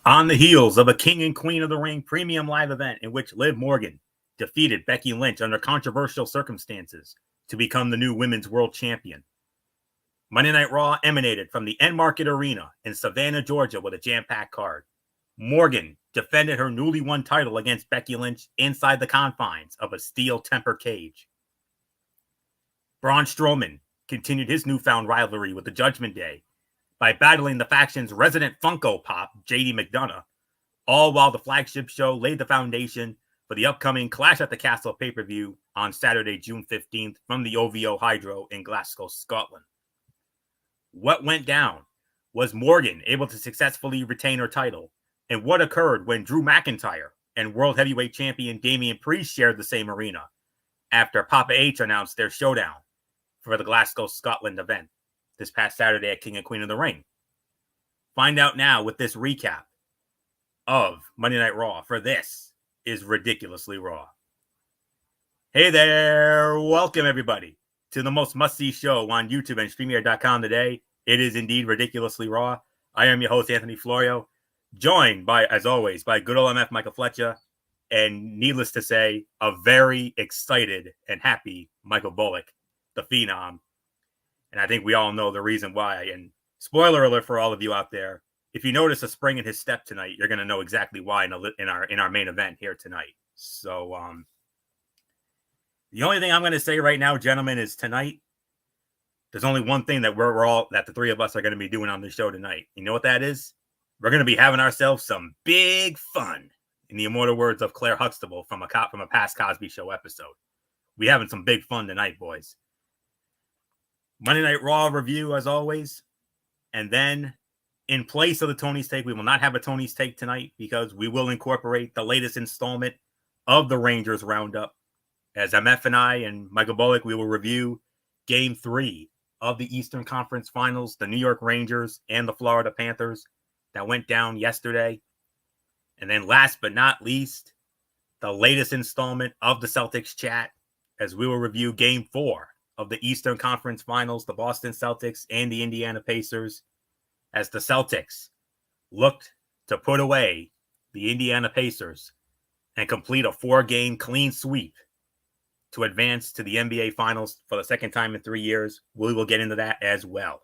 On the heels of a King and Queen of the Ring premium live event in which Liv Morgan defeated Becky Lynch under controversial circumstances to become the new Women's World Champion, Monday Night Raw emanated from the Enmarket Arena in Savannah, Georgia with a jam-packed card. Morgan defended her newly won title against Becky Lynch inside the confines of a steel temper cage. Braun Strowman continued his newfound rivalry with the Judgment Day by battling the faction's resident Funko Pop, JD McDonough, all while the flagship show laid the foundation for the upcoming Clash at the Castle pay-per-view on Saturday, June 15th from the OVO Hydro in Glasgow, Scotland. What went down? Was Morgan able to successfully retain her title? And what occurred when Drew McIntyre and World Heavyweight Champion Damian Priest shared the same arena after Papa H announced their showdown for the Glasgow, Scotland event this past Saturday at King and Queen of the Ring? Find out now with this recap of Monday Night Raw, for this is Ridiculously Raw. Hey there, welcome everybody to the most must-see show on YouTube and StreamYard.com today. It is indeed Ridiculously Raw. I am your host, Anthony Florio, joined by, as always, by good old MF Michael Fletcher, and needless to say, a very excited and happy Michael Bullock, the Phenom. And I think we all know the reason why. And spoiler alert for all of you out there, if you notice a spring in his step tonight, you're going to know exactly why in our main event here tonight. So the only thing I'm going to say right now, gentlemen, is tonight, there's only one thing that that the three of us are going to be doing on the show tonight. You know what that is? We're going to be having ourselves some big fun, in the immortal words of Claire Huxtable from a past Cosby Show episode. We having some big fun tonight, boys. Monday Night Raw review, as always. And then, in place of the Tony's Take, we will not have a Tony's Take tonight because we will incorporate the latest installment of the Rangers Roundup. As MF and I and Michael Bullock, we will review Game 3 of the Eastern Conference Finals, the New York Rangers and the Florida Panthers, that went down yesterday. And then last but not least, the latest installment of the Celtics Chat, as we will review Game 4 of the Eastern Conference Finals, the Boston Celtics and the Indiana Pacers, as the Celtics looked to put away the Indiana Pacers and complete a 4-game clean sweep to advance to the NBA Finals for the second time in 3 years. We will get into that as well.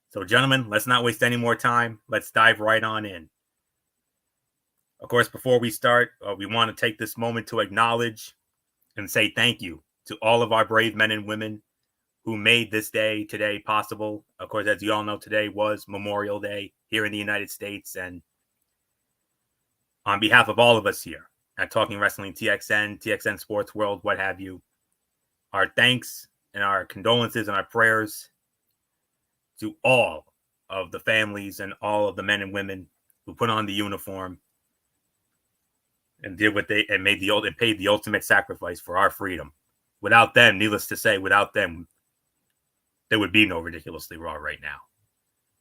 So, gentlemen, let's not waste any more time. Let's dive right on in. Of course, before we start, we want to take this moment to acknowledge and say thank you to all of our brave men and women who made this day today possible. Of course, as you all know, today was Memorial Day here in the United States. And on behalf of all of us here at Talking Wrestling, TXN Sports World, what have you, our thanks and our condolences and our prayers to all of the families and all of the men and women who put on the uniform and did what they and paid the ultimate sacrifice for our freedom. Without them, needless to say, without them, there would be no Ridiculously Raw right now.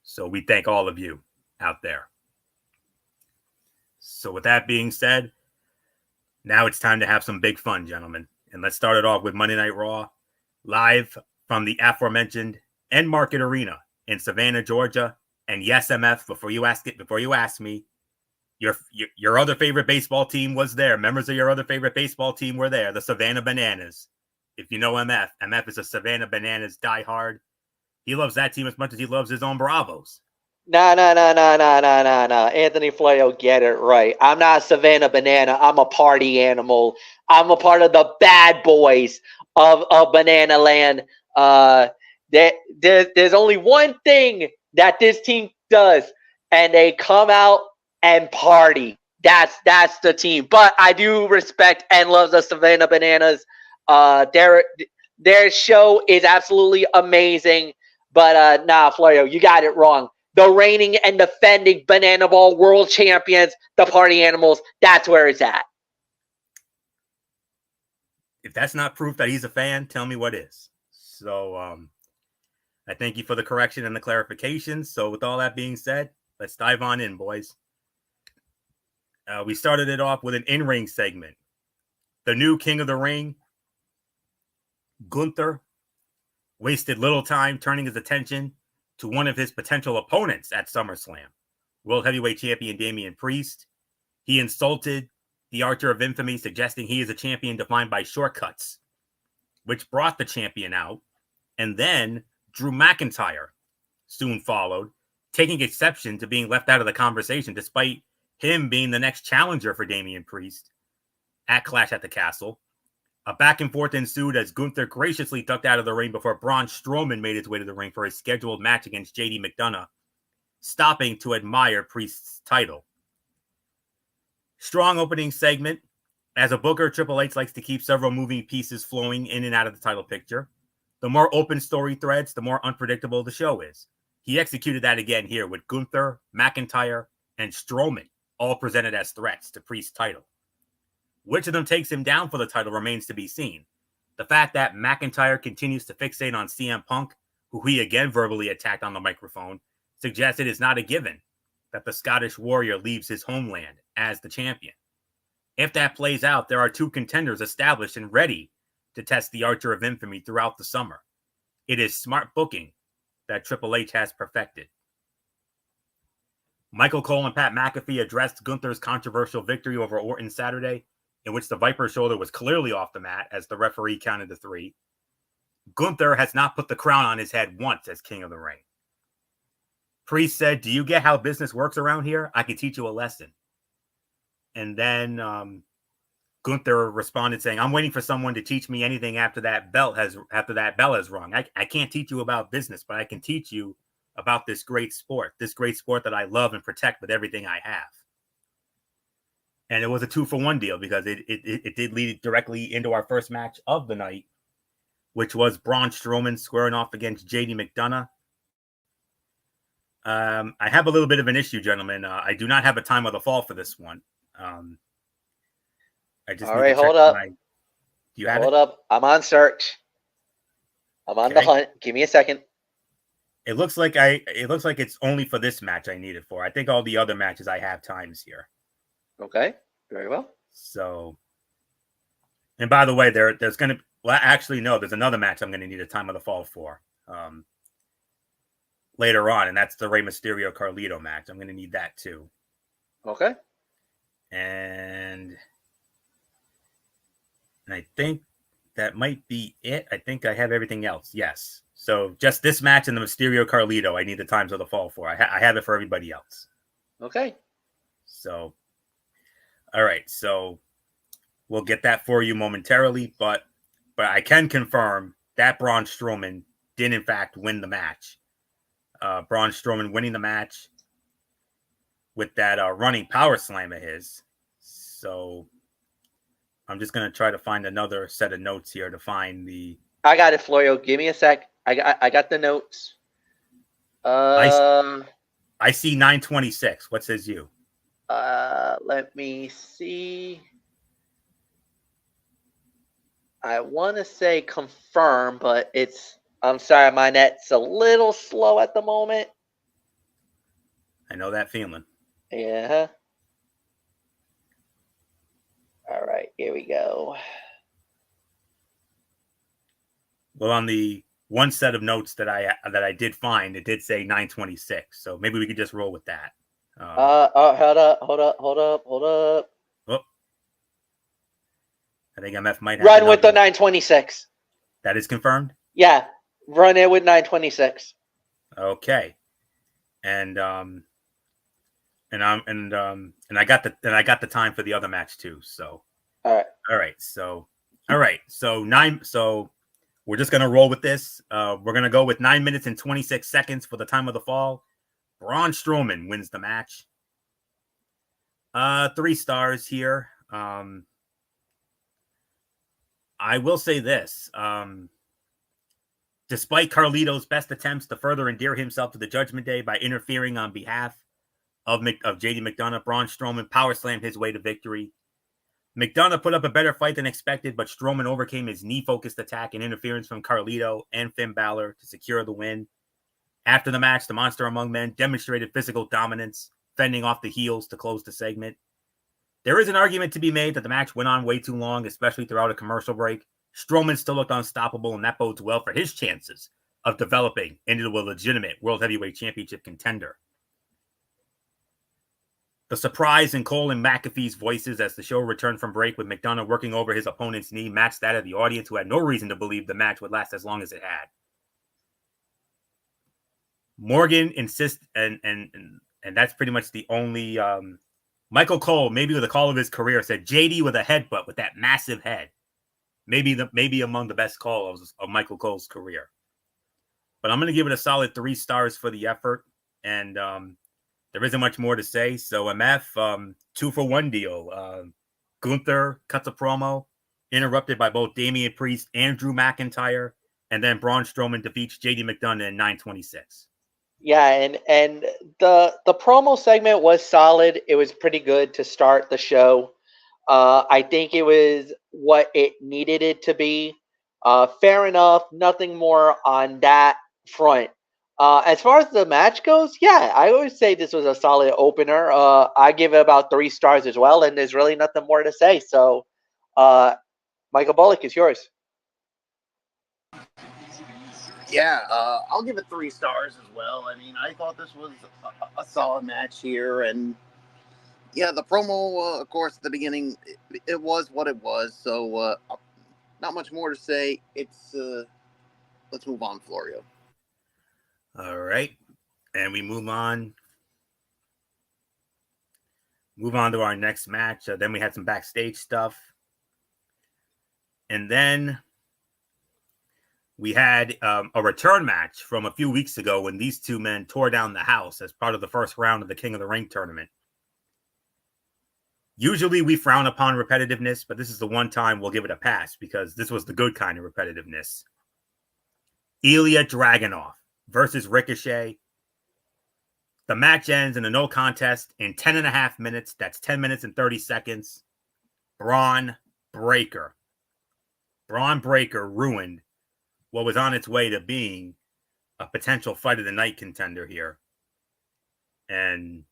So we thank all of you out there. So with that being said, now it's time to have some big fun, gentlemen. And let's start it off with Monday Night Raw, live from the aforementioned Enmarket Arena in Savannah, Georgia. And yes, MF, before you ask me, your other favorite baseball team was there. Members of your other favorite baseball team were there, the Savannah Bananas. If you know MF is a Savannah Bananas diehard. He loves that team as much as he loves his own Bravos. No. Anthony Flayo, get it right. I'm not a Savannah Banana. I'm a party animal. I'm a part of the bad boys of Banana Land. There's only one thing that this team does, and they come out and party. That's the team. But I do respect and love the Savannah Bananas. Their show is absolutely amazing. But Flayo, you got it wrong. The reigning and defending Banana Ball World Champions, the Party Animals, that's where it's at. If that's not proof that he's a fan, tell me what is. So I thank you for the correction and the clarification. So with all that being said, let's dive on in, boys. We started it off with an in-ring segment. The new King of the Ring, Gunther, wasted little time turning his attention to one of his potential opponents at SummerSlam, World Heavyweight Champion Damian Priest. He insulted the Archer of Infamy, suggesting he is a champion defined by shortcuts, which brought the champion out. And then Drew McIntyre soon followed, taking exception to being left out of the conversation, despite him being the next challenger for Damian Priest at Clash at the Castle. A back and forth ensued as Gunther graciously ducked out of the ring before Braun Strowman made his way to the ring for his scheduled match against JD McDonough, stopping to admire Priest's title. Strong opening segment. As a booker, Triple H likes to keep several moving pieces flowing in and out of the title picture. The more open story threads, the more unpredictable the show is. He executed that again here with Gunther, McIntyre, and Strowman all presented as threats to Priest's title. Which of them takes him down for the title remains to be seen. The fact that McIntyre continues to fixate on CM Punk, who he again verbally attacked on the microphone, suggests it is not a given that the Scottish Warrior leaves his homeland as the champion. If that plays out, there are two contenders established and ready to test the Archer of Infamy throughout the summer. It is smart booking that Triple H has perfected. Michael Cole and Pat McAfee addressed Gunther's controversial victory over Orton Saturday, in which the Viper shoulder was clearly off the mat as the referee counted to 3. Gunther has not put the crown on his head once as King of the Ring. Priest said, "Do you get how business works around here? I can teach you a lesson." And then Gunther responded saying, "I'm waiting for someone to teach me anything after that bell has rung. I can't teach you about business, but I can teach you about this great sport that I love and protect with everything I have." And it was a 2-for-1 deal because it did lead directly into our first match of the night, which was Braun Strowman squaring off against JD McDonough. I have a little bit of an issue, gentlemen. I do not have a time of the fall for this one. I just all right, hold up. Do you have hold it? up. I'm on search. I'm on the hunt. Give me a second. It looks like it's only for this match I need it for. I think all the other matches I have times here. Okay, very well. So, and by the way, there's going to, well, actually, no, there's another match I'm going to need a time of the fall for later on, and that's the Rey Mysterio Carlito match. I'm going to need that too. Okay. And I think that might be it. I think I have everything else. Yes. So just this match and the Mysterio Carlito, I need the times of the fall for. I have it for everybody else. Okay. So, all right. So we'll get that for you momentarily, but I can confirm that Braun Strowman did in fact win the match. Braun Strowman winning the match with that running power slam of his. So I'm just going to try to find another set of notes here to find the... I got it, Florio. Give me a sec. I got the notes. I see 926. What says you? Let me see. I want to say confirm, but I'm sorry, my net's a little slow at the moment. I know that feeling. Yeah. All right, here we go. Well, on the one set of notes that I did find, it did say 926. So maybe we could just roll with that. Hold up. Oh, I think MF might have run with the 926. That is confirmed? Yeah, run it with 926. Okay. And I got the time for the other match too. So all right. So we're just gonna roll with this. We're gonna go with 9 minutes and 26 seconds for the time of the fall. Braun Strowman wins the match. 3 stars here. I will say this. Despite Carlito's best attempts to further endear himself to the Judgment Day by interfering on behalf of JD McDonough, Braun Strowman power slammed his way to victory. McDonough put up a better fight than expected, but Strowman overcame his knee-focused attack and interference from Carlito and Finn Balor to secure the win. After the match, the Monster Among Men demonstrated physical dominance, fending off the heels to close the segment. There is an argument to be made that the match went on way too long, especially throughout a commercial break. Strowman still looked unstoppable, and that bodes well for his chances of developing into a legitimate World Heavyweight Championship contender. The surprise in Cole and McAfee's voices as the show returned from break with McDonough working over his opponent's knee matched that of the audience, who had no reason to believe the match would last as long as it had. Morgan insists, and that's pretty much the only. Michael Cole, maybe with the call of his career, said JD with a headbutt with that massive head. Maybe among the best calls of Michael Cole's career. But I'm going to give it a solid 3 stars for the effort, and there isn't much more to say. So MF, 2-for-1 deal. Gunther cuts a promo, interrupted by both Damian Priest and Drew McIntyre, and then Braun Strowman defeats JD McDonough in 9:26. Yeah, and the promo segment was solid. It was pretty good to start the show. I think it was what it needed it to be. Fair enough. Nothing more on that front. As far as the match goes, yeah, I always say this was a solid opener. I give it about 3 stars as well, and there's really nothing more to say. So, Michael Bullock, is yours. Yeah, I'll give it 3 stars as well. I mean, I thought this was a solid match here, and yeah, the promo, of course, at the beginning, it was what it was. So, not much more to say. It's let's move on, Florio. All right, and we move on to our next match. Then we had some backstage stuff, and then we had a return match from a few weeks ago when these two men tore down the house as part of the first round of the King of the Ring tournament. Usually we frown upon repetitiveness, but this is the one time we'll give it a pass because this was the good kind of repetitiveness. Ilya Dragunov versus Ricochet. The match ends in a no contest in 10.5 minutes. That's 10 minutes and 30 seconds. Braun Breaker ruined what was on its way to being a potential fight of the night contender here. And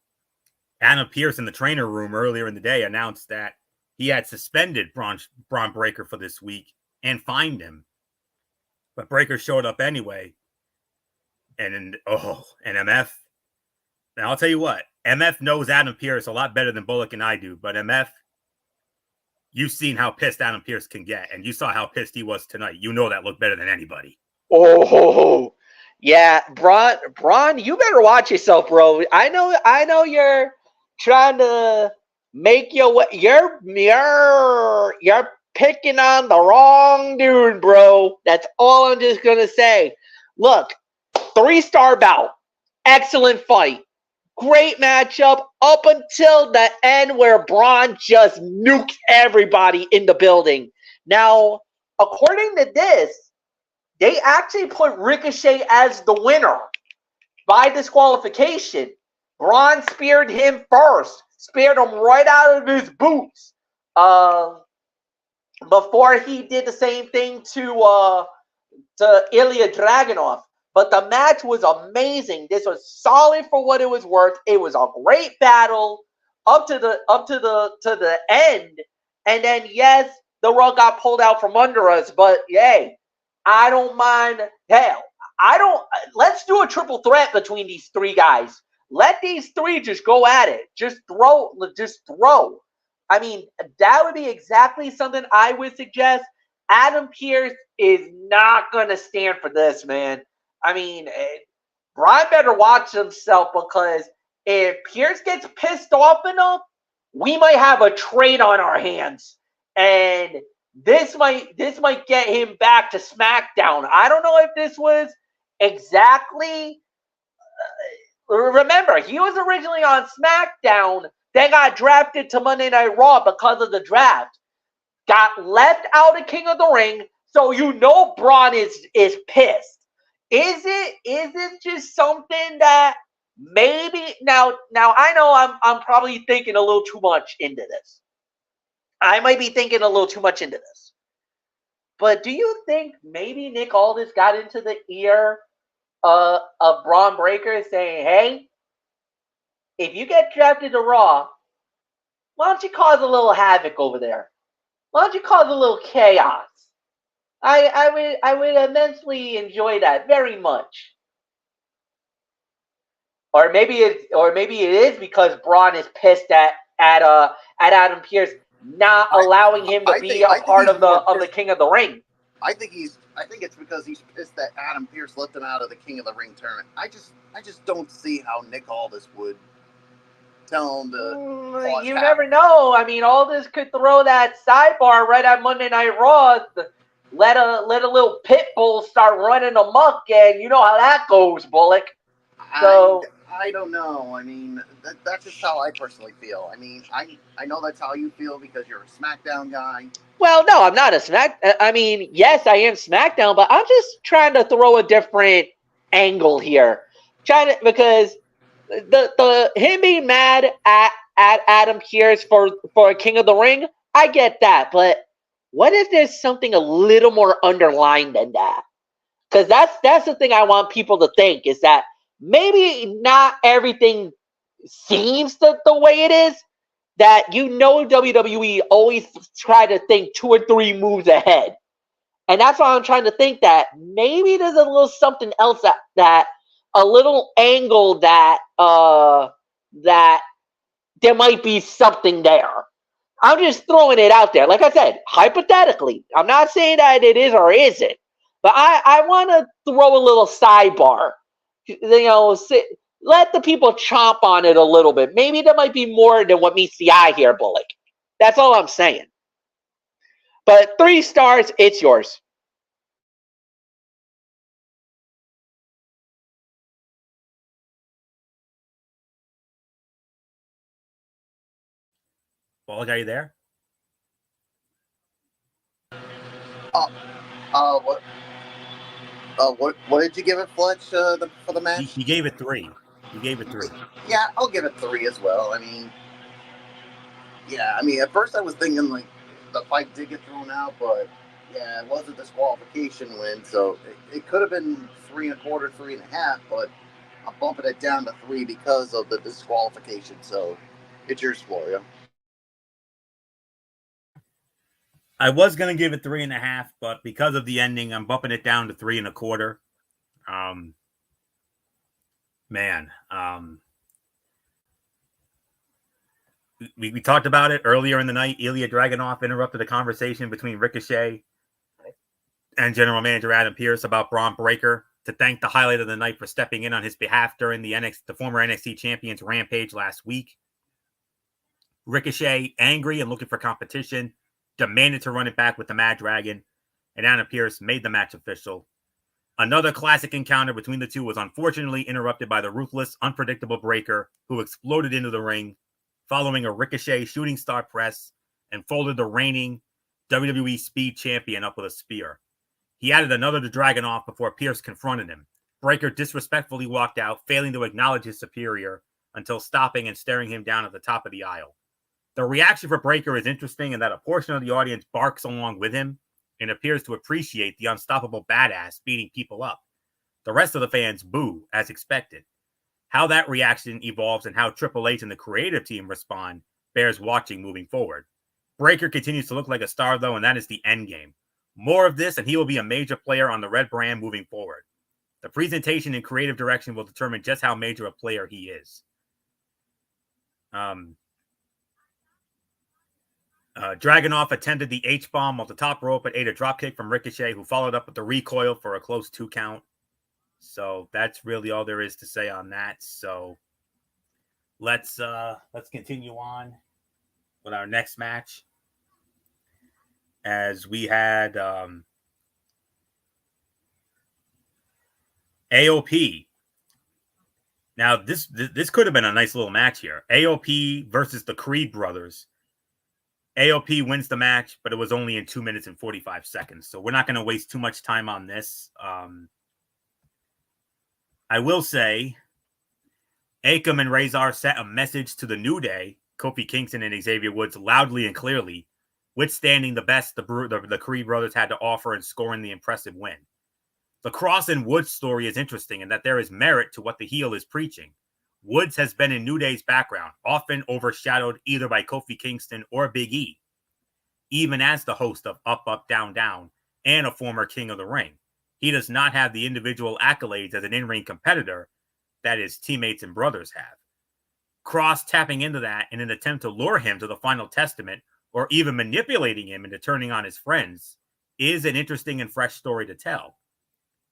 Adam Pearce in the trainer room earlier in the day announced that he had suspended Braun Breaker for this week and fined him. But Breaker showed up anyway. And MF. Now, I'll tell you what. MF knows Adam Pearce a lot better than Bullock and I do. But MF, you've seen how pissed Adam Pearce can get. And you saw how pissed he was tonight. You know that looked better than anybody. Oh, yeah. Braun, you better watch yourself, bro. I know you're trying to make your way. You're picking on the wrong dude, bro. That's all I'm just gonna say. Look, 3-star bout, excellent fight, great matchup up until the end where Braun just nuked everybody in the building. Now, according to this, they actually put Ricochet as the winner by disqualification. Braun speared him first, speared him right out of his boots. Before he did the same thing to Ilya Dragunov. But the match was amazing. This was solid for what it was worth. It was a great battle up to the end. And then yes, the rug got pulled out from under us. But hey, I don't mind. Hell, let's do a triple threat between these 3 guys. Let these 3 just go at it. Just throw. I mean, that would be exactly something I would suggest. Adam Pearce is not going to stand for this, man. I mean, Brian better watch himself because if Pearce gets pissed off enough, we might have a trade on our hands. And this might get him back to SmackDown. I don't know if this was exactly... remember, he was originally on SmackDown, then got drafted to Monday Night Raw because of the draft. Got left out of King of the Ring, so you know Braun is pissed. Is it just something that maybe now I know I'm probably thinking a little too much into this. I might be thinking a little too much into this. But do you think maybe Nick Aldis got into the ear of Braun Breaker saying, hey, if you get drafted to Raw, why don't you cause a little havoc over there? Why don't you cause a little chaos? I would immensely enjoy that very much. or maybe it is because Braun is pissed at Adam Pearce not allowing him to be a part of the King of the Ring. I think it's because he's pissed that Adam Pearce left him out of the King of the Ring tournament. I just don't see how Nick Aldis would tell him to. You never know. I mean, Aldis could throw that sidebar right at Monday Night Raw. Let a little pit bull start running amok, and you know how that goes, Bullock. So I don't know. I mean, that's just how I personally feel. I mean, I know that's how you feel because you're a SmackDown guy. Well, no, I'm not I mean, yes, I am SmackDown, but I'm just trying to throw a different angle here. Because the him being mad at Adam Pearce for King of the Ring, I get that, but what if there's something a little more underlined than that? Because that's the thing I want people to think, is that maybe not everything seems the way it is. That WWE always try to think 2 or 3 moves ahead. And that's why I'm trying to think that maybe there's a little something else that a little angle that there might be something there. I'm just throwing it out there. Like I said, hypothetically. I'm not saying that it is or isn't. But I want to throw a little sidebar. Let the people chomp on it a little bit. Maybe there might be more than what meets the eye here, Bullock. That's all I'm saying. But 3 stars, it's yours. Bullock, are you there? What did you give it, Fletch, for the match? He gave it 3. He gave it 3. Yeah, I'll give it 3 as well. I mean, at first I was thinking like the fight did get thrown out, but yeah, it was a disqualification win, so it could have been 3 1/4, 3 1/2, but I'm bumping it down to 3 because of the disqualification. So it's yours, Florio. I was gonna give it 3 1/2, but because of the ending, I'm bumping it down to 3 1/4. We talked about it earlier in the night. Ilya Dragunov interrupted a conversation between Ricochet and General Manager Adam Pearce about Braun Breaker to thank the highlight of the night for stepping in on his behalf during the former NXT Champion's Rampage last week. Ricochet, angry and looking for competition, demanded to run it back with the Mad Dragon, and Adam Pearce made the match official. Another classic encounter between the two was unfortunately interrupted by the ruthless, unpredictable Breaker, who exploded into the ring, following a Ricochet shooting star press, and folded the reigning WWE Speed Champion up with a spear. He added another to Dragunov before Pearce confronted him. Breaker disrespectfully walked out, failing to acknowledge his superior until stopping and staring him down at the top of the aisle. The reaction for Breaker is interesting in that a portion of the audience barks along with him and appears to appreciate the unstoppable badass beating people up. The rest of the fans boo, as expected. How that reaction evolves and how Triple H and the creative team respond bears watching moving forward. Breaker continues to look like a star, though, and that is the end game. More of this, and he will be a major player on the Red brand moving forward. The presentation and creative direction will determine just how major a player he is. Dragunov attempted the H-bomb off the top rope, but ate a dropkick from Ricochet, who followed up with the recoil for a close 2 count. So that's really all there is to say on that. So let's continue on with our next match, as we had AOP. Now this could have been a nice little match here. AOP versus the Creed brothers. AOP wins the match, but it was only in 2 minutes and 45 seconds. So we're not going to waste too much time on this. I will say, Akam and Razor sent a message to the New Day, Kofi Kingston and Xavier Woods, loudly and clearly, withstanding the best the Creed brothers had to offer and scoring the impressive win. The Cross and Woods story is interesting in that there is merit to what the heel is preaching. Woods has been in New Day's background, often overshadowed either by Kofi Kingston or Big E, even as the host of Up, Up, Down, Down and a former King of the Ring. He does not have the individual accolades as an in-ring competitor, that his teammates and brothers have. Cross tapping into that in an attempt to lure him to the final testament or even manipulating him into turning on his friends is an interesting and fresh story to tell.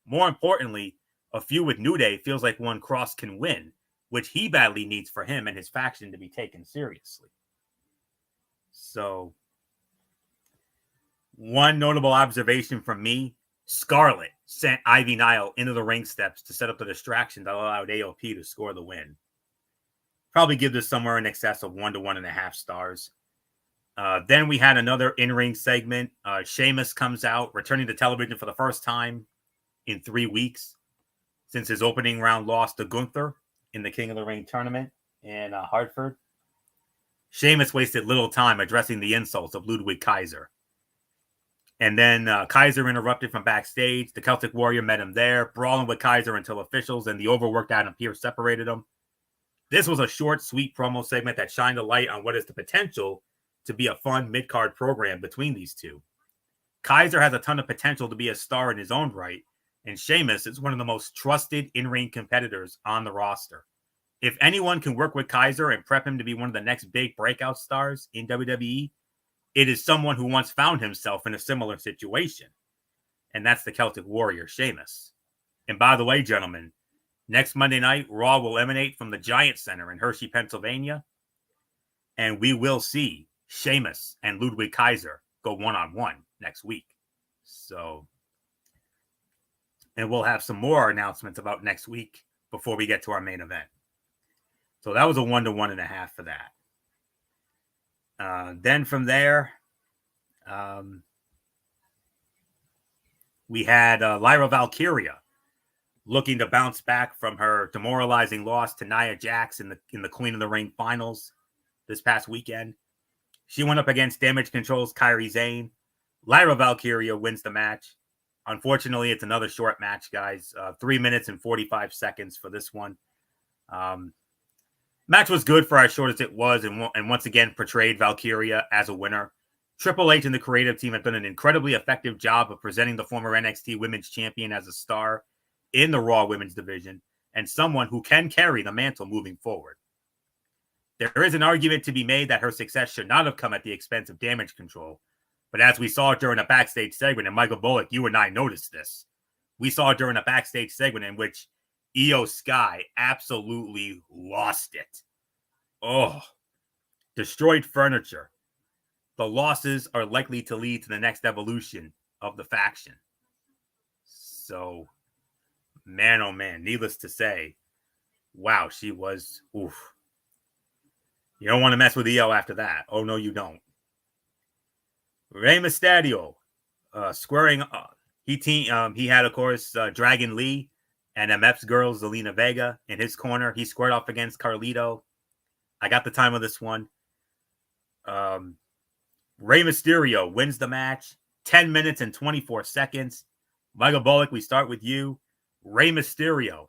More importantly, a feud with New Day feels like one Cross can win, which he badly needs for him and his faction to be taken seriously. So, one notable observation from me, Scarlett sent Ivy Nile into the ring steps to set up the distraction that allowed AOP to score the win. Probably give this somewhere in excess of 1 to 1.5 stars. Then we had another in-ring segment. Sheamus comes out, returning to television for the first time in 3 weeks since his opening round loss to Gunther in the King of the Ring tournament in Hartford. Sheamus wasted little time addressing the insults of Ludwig Kaiser. And then Kaiser interrupted from backstage. The Celtic Warrior met him there, brawling with Kaiser until officials and the overworked Adam Pearce separated them. This was a short, sweet promo segment that shined a light on what is the potential to be a fun mid-card program between these two. Kaiser has a ton of potential to be a star in his own right, and Sheamus is one of the most trusted in-ring competitors on the roster. If anyone can work with Kaiser and prep him to be one of the next big breakout stars in WWE, it is someone who once found himself in a similar situation. And that's the Celtic Warrior, Sheamus. And by the way, gentlemen, next Monday night, Raw will emanate from the Giant Center in Hershey, Pennsylvania. And we will see Sheamus and Ludwig Kaiser go one-on-one next week. So, and we'll have some more announcements about next week before we get to our main event. So that was a 1 to 1.5 for that. Then from there, we had Lyra Valkyria looking to bounce back from her demoralizing loss to Nia Jax in the Queen of the Ring finals this past weekend. She went up against Damage Control's Kairi Sane. Lyra Valkyria wins the match. Unfortunately, it's another short match, guys. 3 minutes and 45 seconds for this one. Match was good for as short as it was, and once again portrayed Valkyria as a winner. Triple H and the creative team have done an incredibly effective job of presenting the former NXT Women's Champion as a star in the Raw Women's division and someone who can carry the mantle moving forward. There is an argument to be made that her success should not have come at the expense of Damage Control, but as we saw during a backstage segment, and Michael Bullock, you and I noticed this, we saw during a backstage segment in which Io Sky absolutely lost it. Oh, destroyed furniture. The losses are likely to lead to the next evolution of the faction. So, man, oh man, needless to say, wow, she was, oof. You don't want to mess with Io after that. Oh, no, you don't. Rey Mysterio squaring up. He had, of course, Dragon Lee and MF's girl, Zelina Vega, in his corner. He squared off against Carlito. I got the time of this one. Rey Mysterio wins the match. 10 minutes and 24 seconds. Michael Bullock, we start with you. Rey Mysterio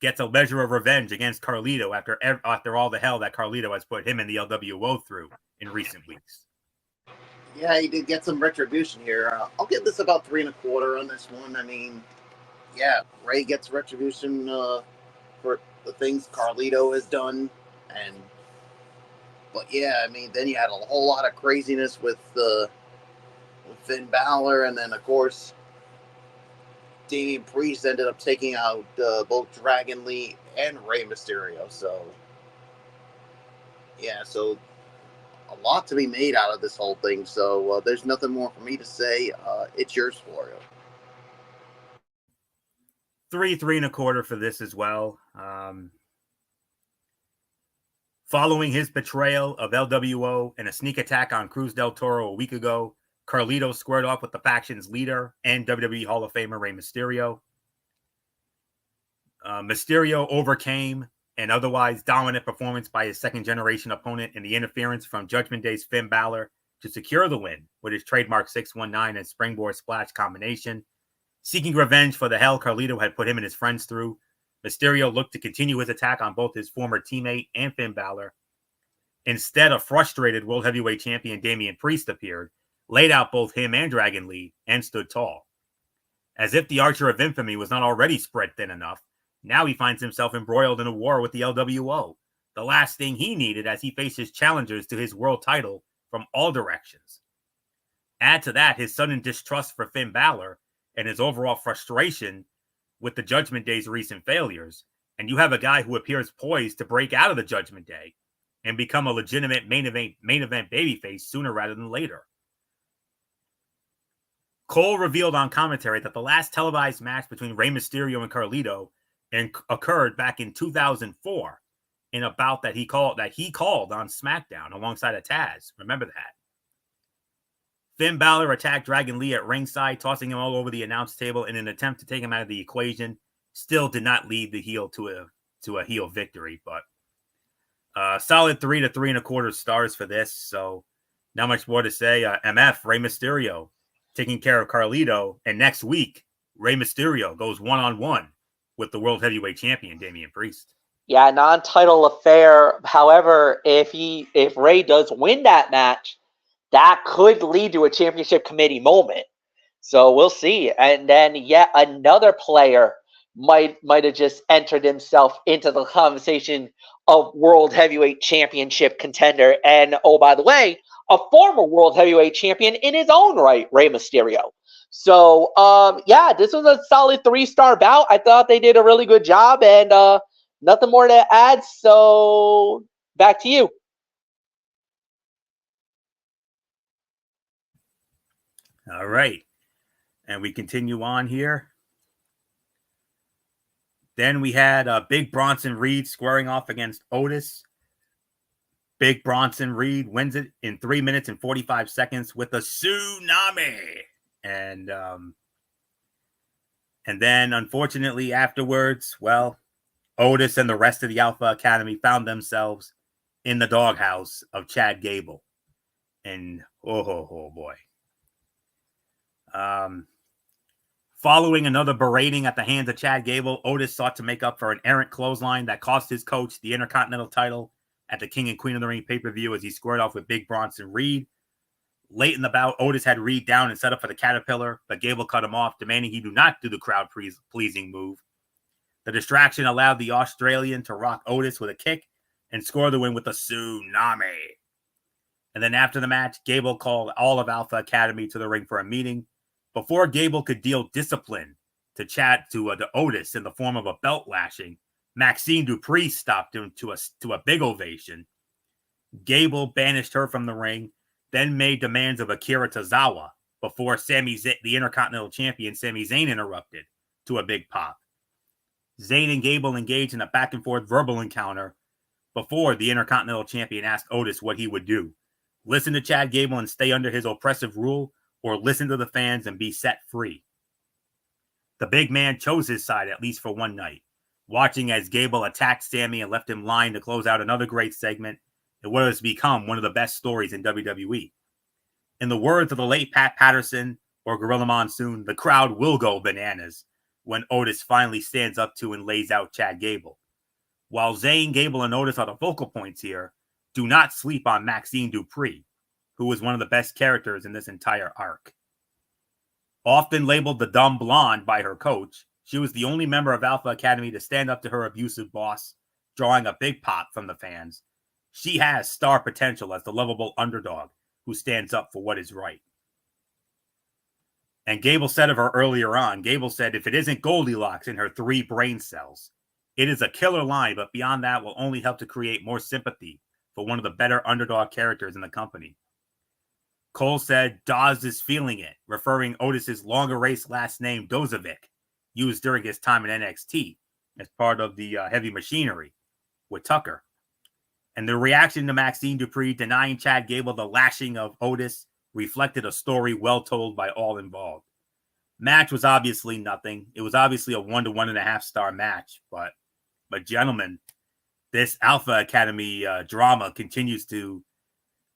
gets a measure of revenge against Carlito after all the hell that Carlito has put him and the LWO through in recent weeks. Yeah, he did get some retribution here. I'll give this about 3.25 on this one. I mean, yeah, Rey gets retribution for the things Carlito has done, but yeah, I mean, then you had a whole lot of craziness with Finn Balor, and then of course Damian Priest ended up taking out both Dragon Lee and Rey Mysterio. So yeah, so a lot to be made out of this whole thing. So there's nothing more for me to say. It's yours, Florio. 3.25 for this as well. Following his betrayal of LWO and a sneak attack on Cruz del Toro a week ago, Carlito squared off with the faction's leader and WWE Hall of Famer Rey Mysterio. Mysterio overcame an otherwise dominant performance by his second-generation opponent in the interference from Judgment Day's Finn Balor to secure the win with his trademark 619 and springboard splash combination. Seeking revenge for the hell Carlito had put him and his friends through, Mysterio looked to continue his attack on both his former teammate and Finn Balor. Instead, a frustrated World Heavyweight Champion Damian Priest appeared, laid out both him and Dragon Lee, and stood tall. As if the Archer of Infamy was not already spread thin enough, Now he finds himself embroiled in a war with the LWO, the last thing he needed as he faces challengers to his world title from all directions. Add to that his sudden distrust for Finn Balor and his overall frustration with the Judgment Day's recent failures, and you have a guy who appears poised to break out of the Judgment Day and become a legitimate main event babyface sooner rather than later. Cole revealed on commentary that the last televised match between Rey Mysterio and Carlito occurred back in 2004 in a bout that he called on SmackDown alongside a Taz. Remember that. Finn Balor attacked Dragon Lee at ringside, tossing him all over the announce table in an attempt to take him out of the equation. Still did not lead the heel to a heel victory, but solid 3 to 3.25 stars for this. So not much more to say. MF Rey Mysterio taking care of Carlito, and next week Rey Mysterio goes one-on-one with the World Heavyweight Champion Damian Priest. Yeah, non-title affair. However, if Rey does win that match, that could lead to a championship committee moment. So we'll see. And then yet another player might have just entered himself into the conversation of World Heavyweight Championship contender. And oh, by the way, a former World Heavyweight Champion in his own right, Rey Mysterio. So yeah, this was a solid 3-star bout. I thought they did a really good job, and nothing more to add. So back to you. All right. And we continue on here. Then we had Big Bronson Reed squaring off against Otis. Big Bronson Reed wins it in 3 minutes and 45 seconds with a tsunami. And then, unfortunately, afterwards, well, Otis and the rest of the Alpha Academy found themselves in the doghouse of Chad Gable. And, oh boy. Following another berating at the hands of Chad Gable, Otis sought to make up for an errant clothesline that cost his coach the Intercontinental title at the King and Queen of the Ring pay-per-view as he squared off with Big Bronson Reed. Late in the bout, Otis had Reed down and set up for the Caterpillar, but Gable cut him off, demanding he do not do the crowd-pleasing move. The distraction allowed the Australian to rock Otis with a kick and score the win with a tsunami. And then after the match, Gable called all of Alpha Academy to the ring for a meeting. Before Gable could deal discipline to Otis in the form of a belt lashing, Maxine Dupree stopped him to a big ovation. Gable banished her from the ring, then made demands of Akira Tozawa before the Intercontinental Champion Sami Zayn interrupted to a big pop. Zayn and Gable engaged in a back-and-forth verbal encounter before the Intercontinental Champion asked Otis what he would do. Listen to Chad Gable and stay under his oppressive rule, or listen to the fans and be set free. The big man chose his side, at least for one night, watching as Gable attacked Sami and left him lying to close out another great segment in what has become one of the best stories in WWE. In the words of the late Pat Patterson or Gorilla Monsoon, the crowd will go bananas when Otis finally stands up to and lays out Chad Gable. While Zayn, Gable, and Otis are the focal points here, do not sleep on Maxine Dupree, who was one of the best characters in this entire arc. Often labeled the dumb blonde by her coach, she was the only member of Alpha Academy to stand up to her abusive boss, drawing a big pop from the fans. She has star potential as the lovable underdog who stands up for what is right. And Gable said of her earlier on, Gable said, if it isn't Goldilocks in her 3 brain cells, it is a killer line, but beyond that will only help to create more sympathy for one of the better underdog characters in the company. Cole said Dawes is feeling it, referring Otis's longer race last name Dozovic, used during his time in NXT as part of the heavy machinery with Tucker. And the reaction to Maxine Dupree denying Chad Gable the lashing of Otis reflected a story well told by all involved. Match was obviously nothing. It was obviously a 1 to 1.5 star match, but gentlemen, this Alpha Academy drama continues to.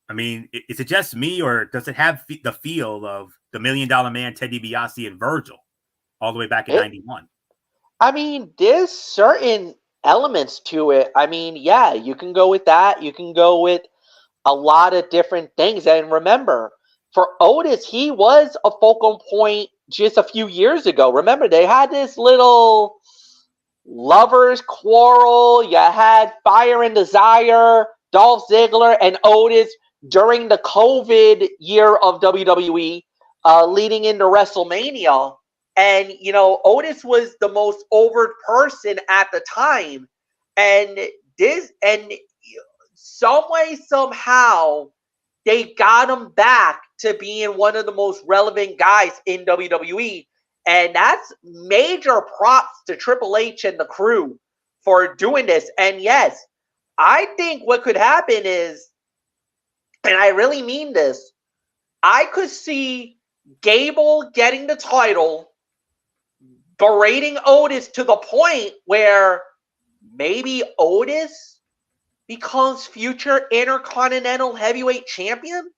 I mean, is it just me, or does it have the feel of the $1 Million Man, Ted DiBiase, and Virgil all the way back in 91? I mean, there's certain elements to it. I mean, yeah, you can go with that. You can go with a lot of different things. And remember, for Otis, he was a focal point just a few years ago. Remember, they had this little Lovers Quarrel. You had Fire and Desire, Dolph Ziggler, and Otis during the COVID year of WWE, leading into WrestleMania. And, Otis was the most over person at the time. And some way, somehow, they got him back to being one of the most relevant guys in WWE. And that's major props to Triple H and the crew for doing this. And yes, I think what could happen is, and I really mean this, I could see Gable getting the title, berating Otis to the point where maybe Otis becomes future Intercontinental Heavyweight Champion.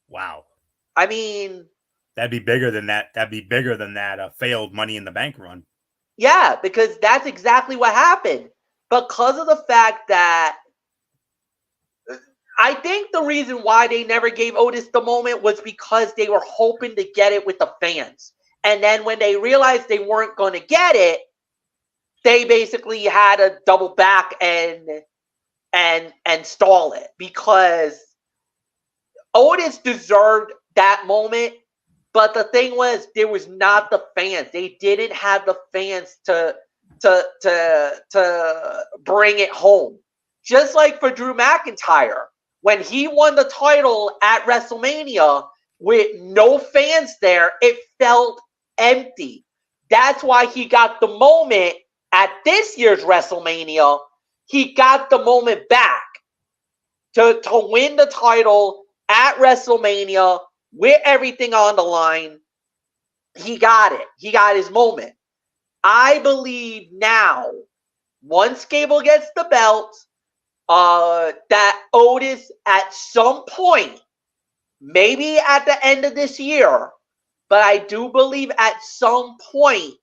Wow. I mean, that'd be bigger than that. That'd be bigger than that failed Money in the Bank run. Yeah, because that's exactly what happened. Because of the fact that I think the reason why they never gave Otis the moment was because they were hoping to get it with the fans. And then when they realized they weren't going to get it, they basically had to double back and stall it, because Otis deserved that moment. But the thing was, there was not the fans. They didn't have the fans to bring it home. Just like for Drew McIntyre, when he won the title at WrestleMania with no fans there, it felt empty. That's why he got the moment at this year's WrestleMania. He got the moment back to win the title at WrestleMania with everything on the line. He got it. He got his moment. I believe now, once Gable gets the belt, that Otis at some point, maybe at the end of this year, but I do believe at some point,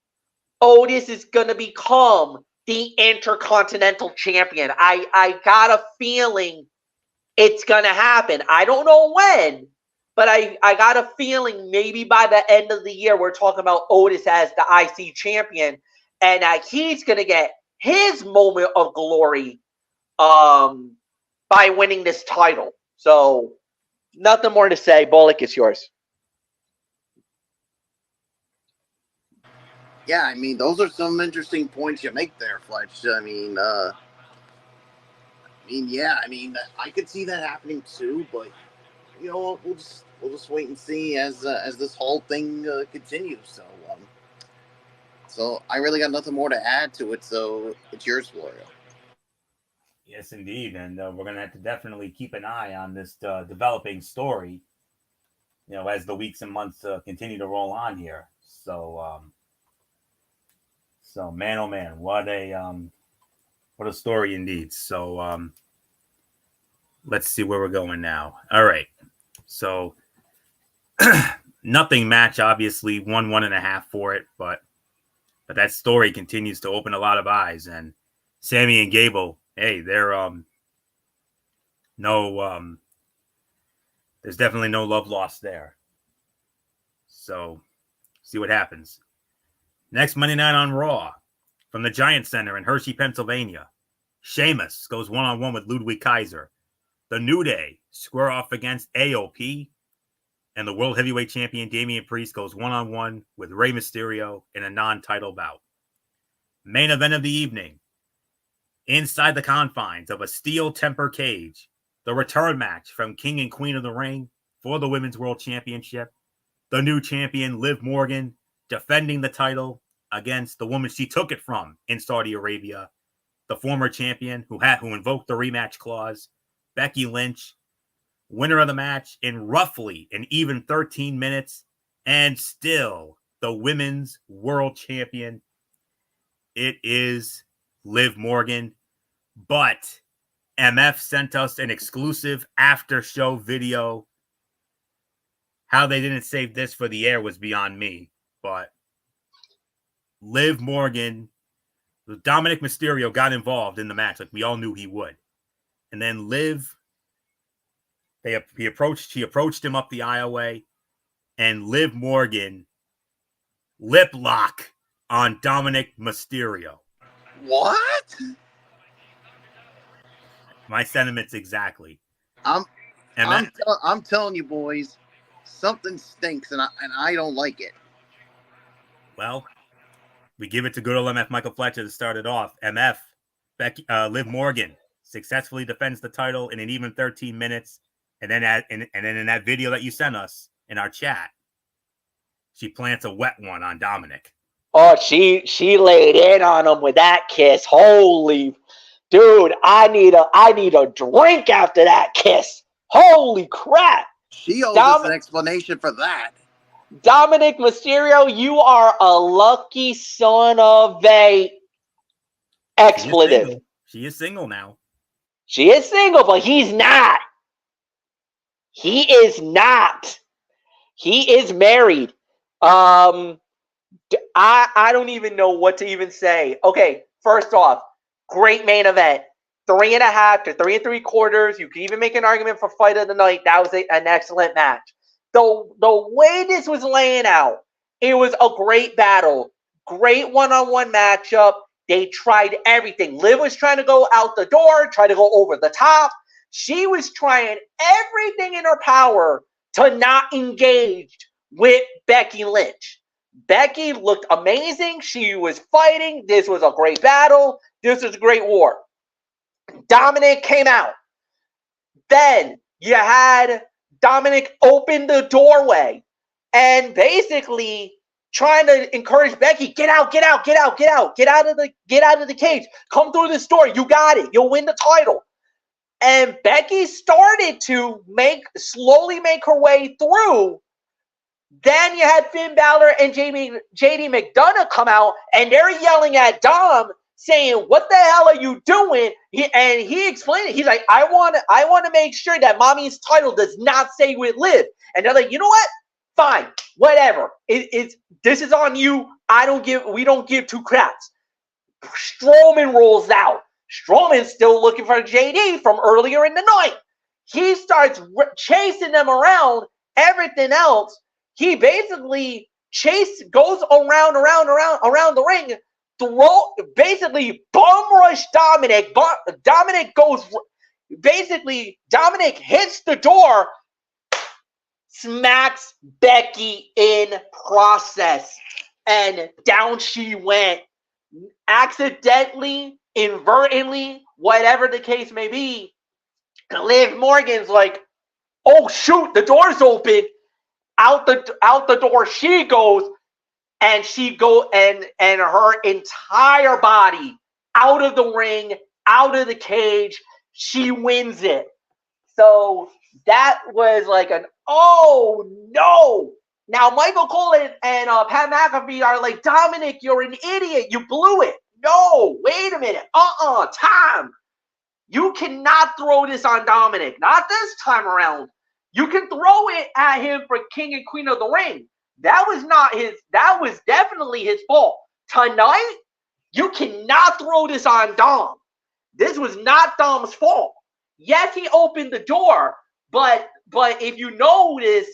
Otis is going to become the Intercontinental Champion. I got a feeling it's going to happen. I don't know when, but I got a feeling maybe by the end of the year, we're talking about Otis as the IC champion, and he's going to get his moment of glory by winning this title. So, nothing more to say. Bullock, it's yours. Yeah, I mean, those are some interesting points you make there, Fletch. I could see that happening too, but we'll just wait and see as this whole thing continues. So I really got nothing more to add to it. So it's yours, Florio. Yes, indeed, and we're gonna have to definitely keep an eye on this developing story. As the weeks and months continue to roll on here. So man, oh man, what a story indeed. So let's see where we're going now. All right. So nothing match, obviously, 1.5 for it, but that story continues to open a lot of eyes. And Sammy and Gable, hey, they're there's definitely no love lost there. So see what happens. Next Monday night on Raw, from the Giant Center in Hershey, Pennsylvania, Sheamus goes one-on-one with Ludwig Kaiser. The New Day square off against AOP, and the World Heavyweight Champion Damian Priest goes one-on-one with Rey Mysterio in a non-title bout. Main event of the evening, inside the confines of a steel temper cage, the return match from King and Queen of the Ring for the Women's World Championship. The new champion, Liv Morgan, defending the title against the woman she took it from in Saudi Arabia, the former champion who invoked the rematch clause, Becky Lynch, winner of the match in roughly an even 13 minutes, and still the Women's World Champion. It is Liv Morgan, but MF sent us an exclusive after show video. How they didn't save this for the air was beyond me, but Liv Morgan, Dominic Mysterio got involved in the match like we all knew he would. And then Liv, he approached him up the aisleway, and Liv Morgan lip lock on Dominic Mysterio. What? My sentiments exactly. I'm And I'm telling you, boys, something stinks, and I don't like it. well, we give it to good old MF Michael Fletcher to start it off. MF, Liv Morgan successfully defends the title in an even 13 minutes. And then in that video that you sent us in our chat, she plants a wet one on Dominic. Oh, she laid in on him with that kiss. Holy dude, I need a drink after that kiss. Holy crap. She owes us an explanation for that. Dominic Mysterio, you are a lucky son of a expletive. She is single now. She is single, but he's not. He is not. He is married. I don't even know what to even say. Okay, first off, great main event. 3.5 to 3 3/4. You can even make an argument for fight of the night. That was an excellent match. The way this was laying out, it was a great battle. Great one-on-one matchup. They tried everything. Liv was trying to go out the door, try to go over the top. She was trying everything in her power to not engage with Becky Lynch. Becky looked amazing. She was fighting. This was a great battle. This was a great war. Dominic came out. Then you had Dominic open the doorway and basically trying to encourage Becky, get out of the cage. Come through this door. You got it. You'll win the title. And Becky started to slowly make her way through. Then you had Finn Balor and JD McDonough come out, and they're yelling at Dom, saying, "What the hell are you doing?" He explained it. He's like, "I want to make sure that Mommy's title does not stay with Liv." And they're like, "You know what? Fine, whatever. This is on you. We don't give two craps." Strowman rolls out. Strowman's still looking for JD from earlier in the night. He starts chasing them around. Everything else. He basically goes around the ring, basically bum rush Dominic. Dominic hits the door, smacks Becky in process, and down she went. Accidentally, inadvertently, whatever the case may be. Liv Morgan's like, "Oh shoot, the door's open." Out the door she goes, and and her entire body out of the ring, out of the cage. She wins it. So that was like oh no. Now Michael Cole and Pat McAfee are like, "Dominic, you're an idiot. You blew it." No, wait a minute. Time. You cannot throw this on Dominic. Not this time around. You can throw it at him for King and Queen of the Ring. That was definitely his fault. Tonight, you cannot throw this on Dom. This was not Dom's fault. Yes, he opened the door, but if you notice,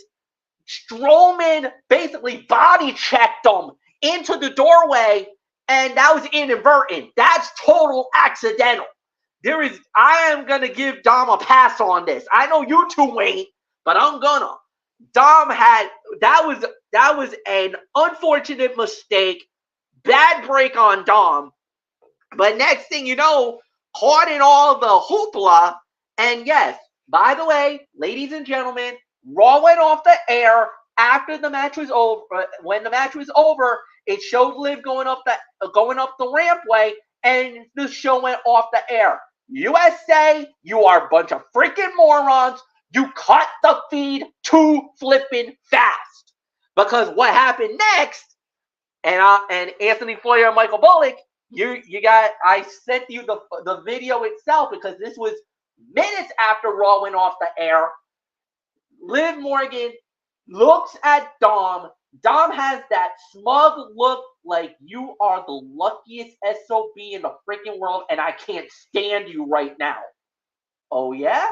Strowman basically body checked him into the doorway, and that was inadvertent. That's total accidental. I am gonna give Dom a pass on this. I know you two ain't, but I'm gonna. That was an unfortunate mistake, bad break on Dom. But next thing you know, caught in all the hoopla, and yes, by the way, ladies and gentlemen, Raw went off the air after the match was over. When the match was over, it showed Liv going up the rampway, and the show went off the air. USA, you are a bunch of freaking morons. You cut the feed too flippin' fast. Because what happened next, and Anthony Floyer and Michael Bullock, I sent you the video itself because this was minutes after Raw went off the air. Liv Morgan looks at Dom. Dom has that smug look like you are the luckiest SOB in the freaking world and I can't stand you right now. Oh, yeah?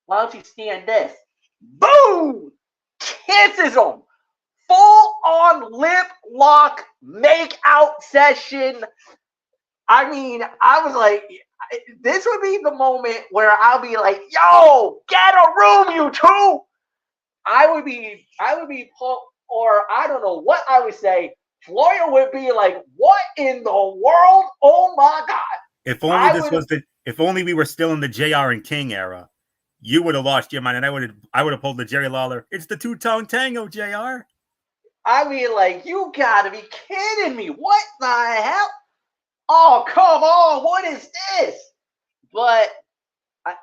Why don't you stand this? Boom! Kisses him. Full on lip lock make out session. I mean, I was like, this would be the moment where I'll be like, yo, get a room, you two. I would be, or I don't know what I would say. Floyer would be like, what in the world? Oh my God. If only we were still in the JR and King era, you would have lost your mind, and I would have pulled the Jerry Lawler. It's the two-tone tango, JR. I mean, like, you gotta be kidding me. What the hell? Oh, come on. What is this? But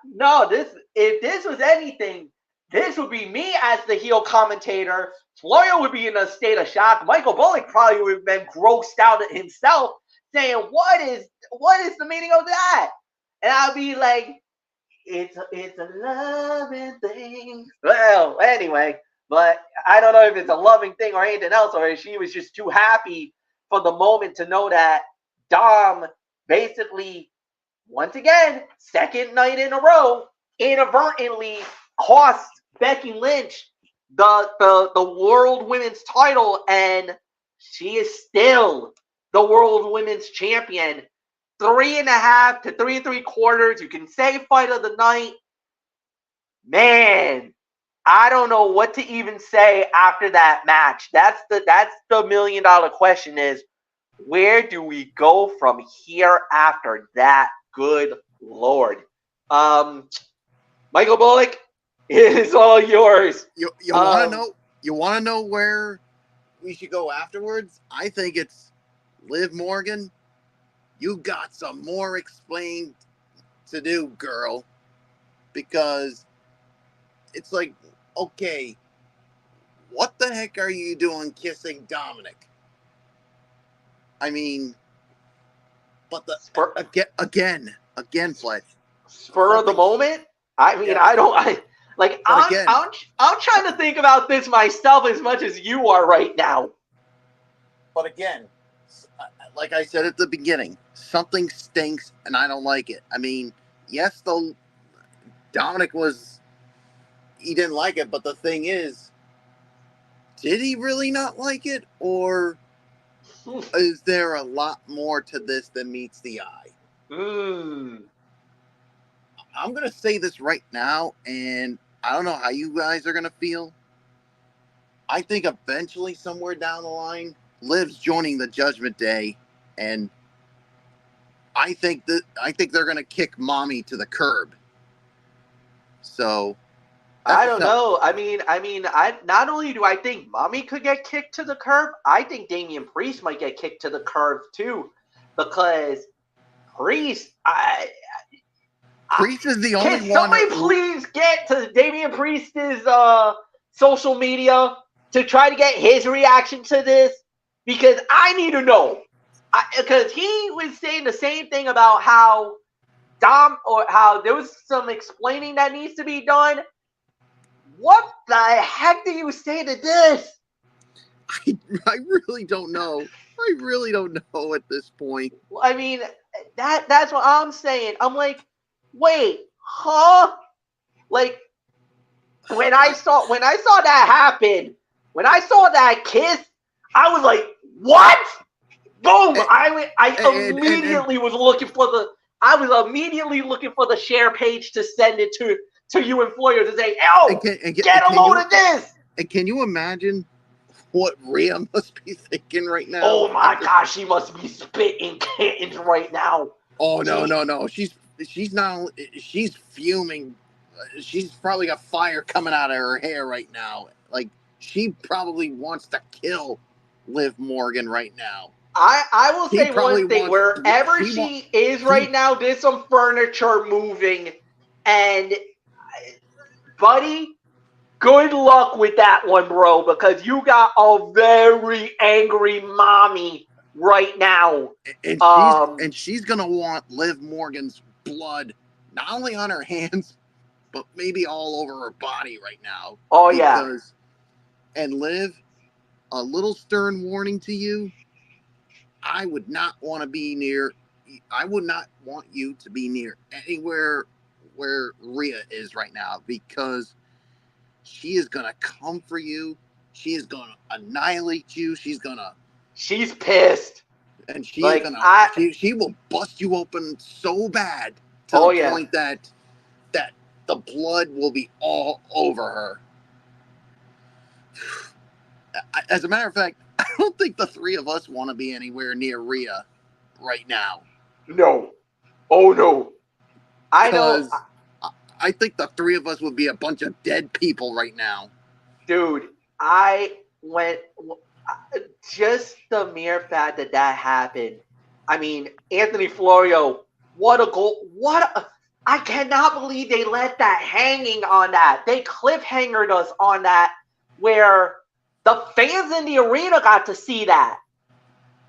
no, if this was anything, this would be me as the heel commentator. Floyer would be in a state of shock. Michael Bullock probably would have been grossed out at himself, saying, what is the meaning of that? And I'll be like, it's a loving thing. Well, anyway, but I don't know if it's a loving thing or anything else, or if she was just too happy for the moment to know that Dom basically, once again, second night in a row, inadvertently cost Becky Lynch the World Women's title, and she is still the World Women's Champion. 3.5 to 3 3/4. You can say fight of the night. Man, I don't know what to even say after that match. That's the $1 million question is, where do we go from here after that? Good Lord. Michael Bullock, it is all yours. You want to know? You want to know where we should go afterwards? I think it's Liv Morgan. You got some more explained to do, girl, because it's like, okay, what the heck are you doing kissing Dominic? I mean, but again, Fletch. Spur of the moment. I mean, yeah. I'm trying to think about this myself as much as you are right now. But again, like I said at the beginning, something stinks and I don't like it. I mean, yes, though, Dominic he didn't like it, but the thing is, did he really not like it? Or is there a lot more to this than meets the eye? I'm going to say this right now, and I don't know how you guys are going to feel. I think eventually, somewhere down the line, Liv's joining the Judgment Day, and I think they're going to kick Mommy to the curb. So I don't know. I mean, I not only do I think Mommy could get kicked to the curb, I think Damian Priest might get kicked to the curb too, because Priest, Priest is the only one. Can somebody please get to Damian Priest's social media to try to get his reaction to this? Because I need to know. Because he was saying the same thing about how how there was some explaining that needs to be done. What the heck do you say to this? I really don't know. I really don't know at this point. I mean, that's what I'm saying. I'm like, wait, huh? Like, when I saw that happen, when I saw that kiss, I was like, what? Boom! I immediately was looking for the share page to send it to you and Floyer to say, get a load of this. And can you imagine what Rhea must be thinking right now? Oh my gosh, she must be spitting kittens right now. Oh no. She's fuming. She's probably got fire coming out of her hair right now. Like, she probably wants to kill Liv Morgan right now. I will say one thing. Wherever she is right now, there's some furniture moving. And, buddy, good luck with that one, bro, because you got a very angry Mommy right now. And she's going to want Liv Morgan's blood, not only on her hands, but maybe all over her body right now. Oh, yeah. And Liv, a little stern warning to you. I would not want you to be near anywhere where Rhea is right now, because she is going to come for you. She is gonna annihilate you. She's pissed. and she Like, is gonna I- she will bust you open so bad to Oh, the yeah. point that the blood will be all over her. As a matter of fact, I don't think the three of us want to be anywhere near Rhea right now. No. Oh, no. I know. Because I think the three of us would be a bunch of dead people right now. Dude, I went. Just the mere fact that happened. I mean, Anthony Florio, what a goal. I cannot believe they let that hanging on that. They cliffhangered us on that, where the fans in the arena got to see that.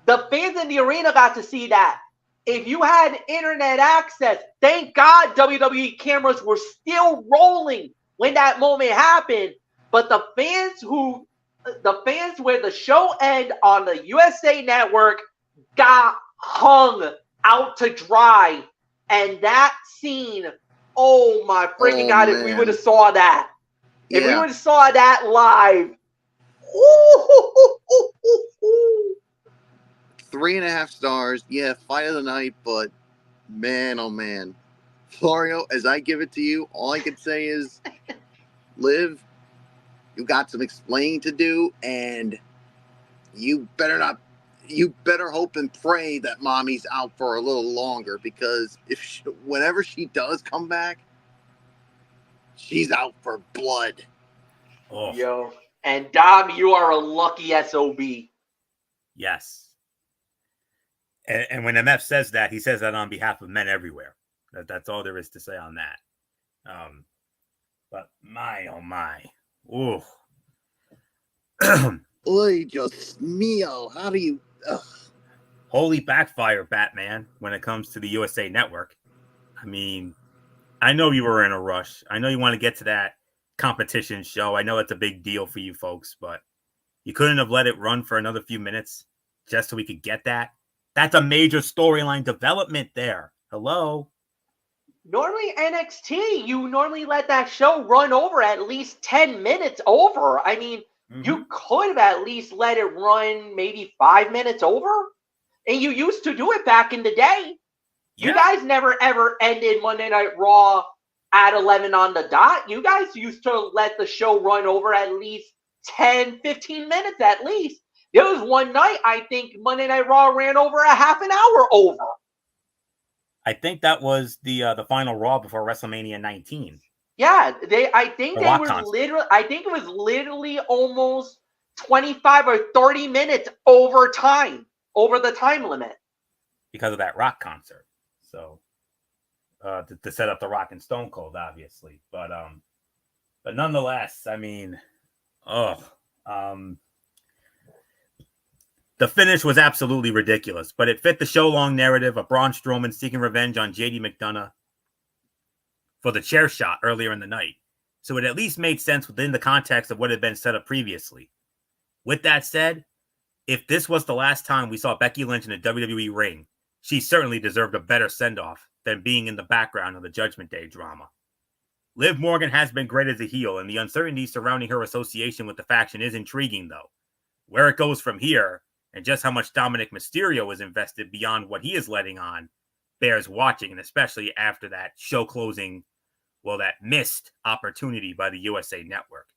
The fans in the arena got to see that. If you had internet access, thank God WWE cameras were still rolling when that moment happened. But the fans where the show ended on the USA Network got hung out to dry. And that scene, oh my freaking God, man. if we would have saw that. Yeah. If we would have saw that live. 3.5 stars. Yeah, fight of the night, but man, oh man. Florio, as I give it to you, all I can say is, Liv, you got some explaining to do, and you better hope and pray that mommy's out for a little longer, because whenever she does come back, she's out for blood. Oh, Yo. And Dom, you are a lucky SOB. yes. And when MF says that, he says that on behalf of men everywhere. That's all there is to say on that. But my, oh my. Ooh. Oy, just mio. How do you... Ugh. Holy backfire, Batman, when it comes to the USA Network. I mean, I know you were in a rush. I know you want to get to that competition show. I know it's a big deal for you folks, but you couldn't have let it run for another few minutes just so we could get that. That's a major storyline development there. Hello? Normally NXT, you normally let that show run over at least 10 minutes over. I mean, you could have at least let it run maybe 5 minutes over. And you used to do it back in the day. Yeah. You guys never ever ended Monday Night Raw at 11 on the dot. You guys used to let the show run over at least 10, 15 minutes at least. There was one night, I think Monday Night Raw ran over a half an hour over. I think that was the final Raw before WrestleMania 19. Yeah, I think it was literally almost 25 or 30 minutes over the time limit. Because of that Rock concert. So to set up the Rock and Stone Cold, obviously. But nonetheless, I mean, the finish was absolutely ridiculous, but it fit the show-long narrative of Braun Strowman seeking revenge on JD McDonough for the chair shot earlier in the night. So it at least made sense within the context of what had been set up previously. With that said, if this was the last time we saw Becky Lynch in a WWE ring, she certainly deserved a better send-off than being in the background of the Judgment Day drama. Liv Morgan has been great as a heel, and the uncertainty surrounding her association with the faction is intriguing, though. Where it goes from here, and just how much Dominic Mysterio is invested beyond what he is letting on, bears watching, and especially after that show closing, that missed opportunity by the USA Network.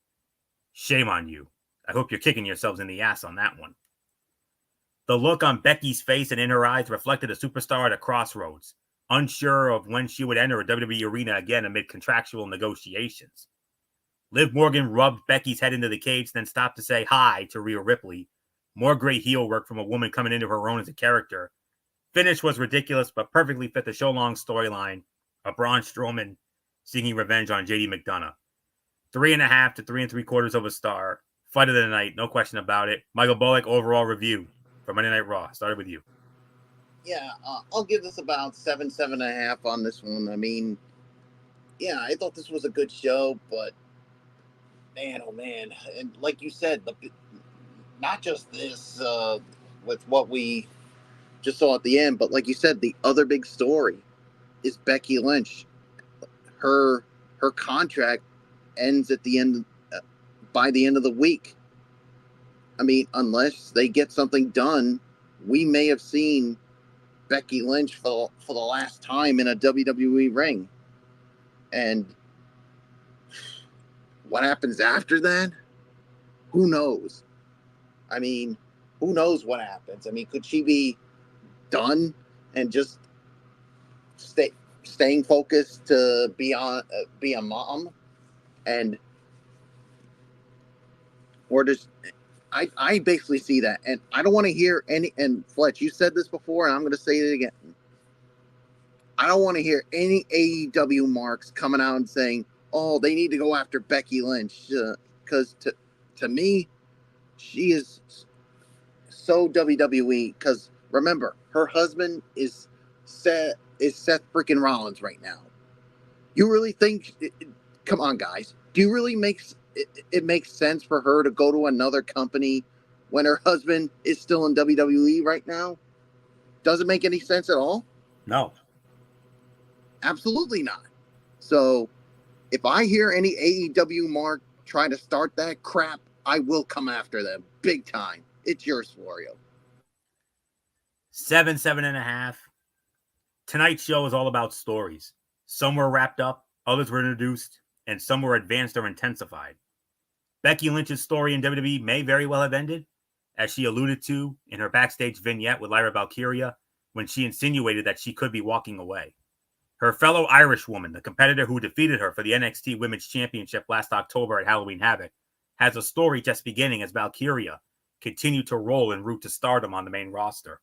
Shame on you. I hope you're kicking yourselves in the ass on that one. The look on Becky's face and in her eyes reflected a superstar at a crossroads, unsure of when she would enter a WWE arena again amid contractual negotiations. Liv Morgan rubbed Becky's head into the cage, then stopped to say hi to Rhea Ripley. More great heel work from a woman coming into her own as a character. Finish was ridiculous, but perfectly fit the show-long storyline of Braun Strowman seeking revenge on JD McDonough. 3.5 to 3 3/4 of a star. Fight of the night, no question about it. Michael Bullock, overall review for Monday Night Raw. Started with you. Yeah, I'll give this about 7.5 on this one. I mean, yeah, I thought this was a good show, but man, oh man, and like you said, not just this with what we just saw at the end, but like you said, the other big story is Becky Lynch. Her contract ends at the end by the end of the week, I mean, unless they get something done, we may have seen Becky Lynch for the last time in a WWE ring. And what happens after that? Who knows? I mean, who knows what happens? I mean, could she be done and just staying focused to be a mom, and or just I basically see that, and I don't want to hear any. And Fletch, you said this before, and I'm going to say it again. I don't want to hear any AEW marks coming out and saying, "Oh, they need to go after Becky Lynch," because to me, she is so WWE. Because remember, her husband is Seth freaking Rollins right now. You really think? Come on, guys. Do you really it makes sense for her to go to another company when her husband is still in WWE right now? Does it make any sense at all? No. Absolutely not. So if I hear any AEW mark trying to start that crap, I will come after them big time. It's yours, Florio. 7.5. Tonight's show is all about stories. Some were wrapped up, others were introduced, and some were advanced or intensified. Becky Lynch's story in WWE may very well have ended, as she alluded to in her backstage vignette with Lyra Valkyria when she insinuated that she could be walking away. Her fellow Irish woman, the competitor who defeated her for the NXT Women's Championship last October at Halloween Havoc, has a story just beginning as Valkyria continued to roll en route to stardom on the main roster.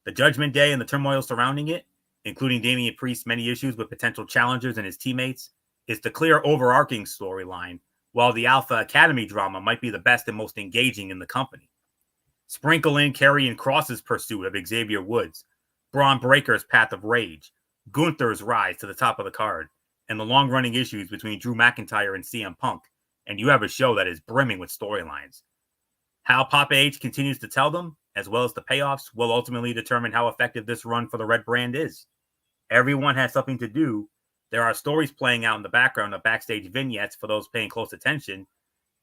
The Judgment Day and the turmoil surrounding it, including Damian Priest's many issues with potential challengers and his teammates, is the clear overarching storyline, while the Alpha Academy drama might be the best and most engaging in the company. Sprinkle in Karrion Kross's pursuit of Xavier Woods, Braun Breaker's path of rage, Gunther's rise to the top of the card, and the long-running issues between Drew McIntyre and CM Punk, and you have a show that is brimming with storylines. How Papa H continues to tell them, as well as the payoffs, will ultimately determine how effective this run for the Red brand is. Everyone has something to do. There are stories playing out in the background of backstage vignettes for those paying close attention,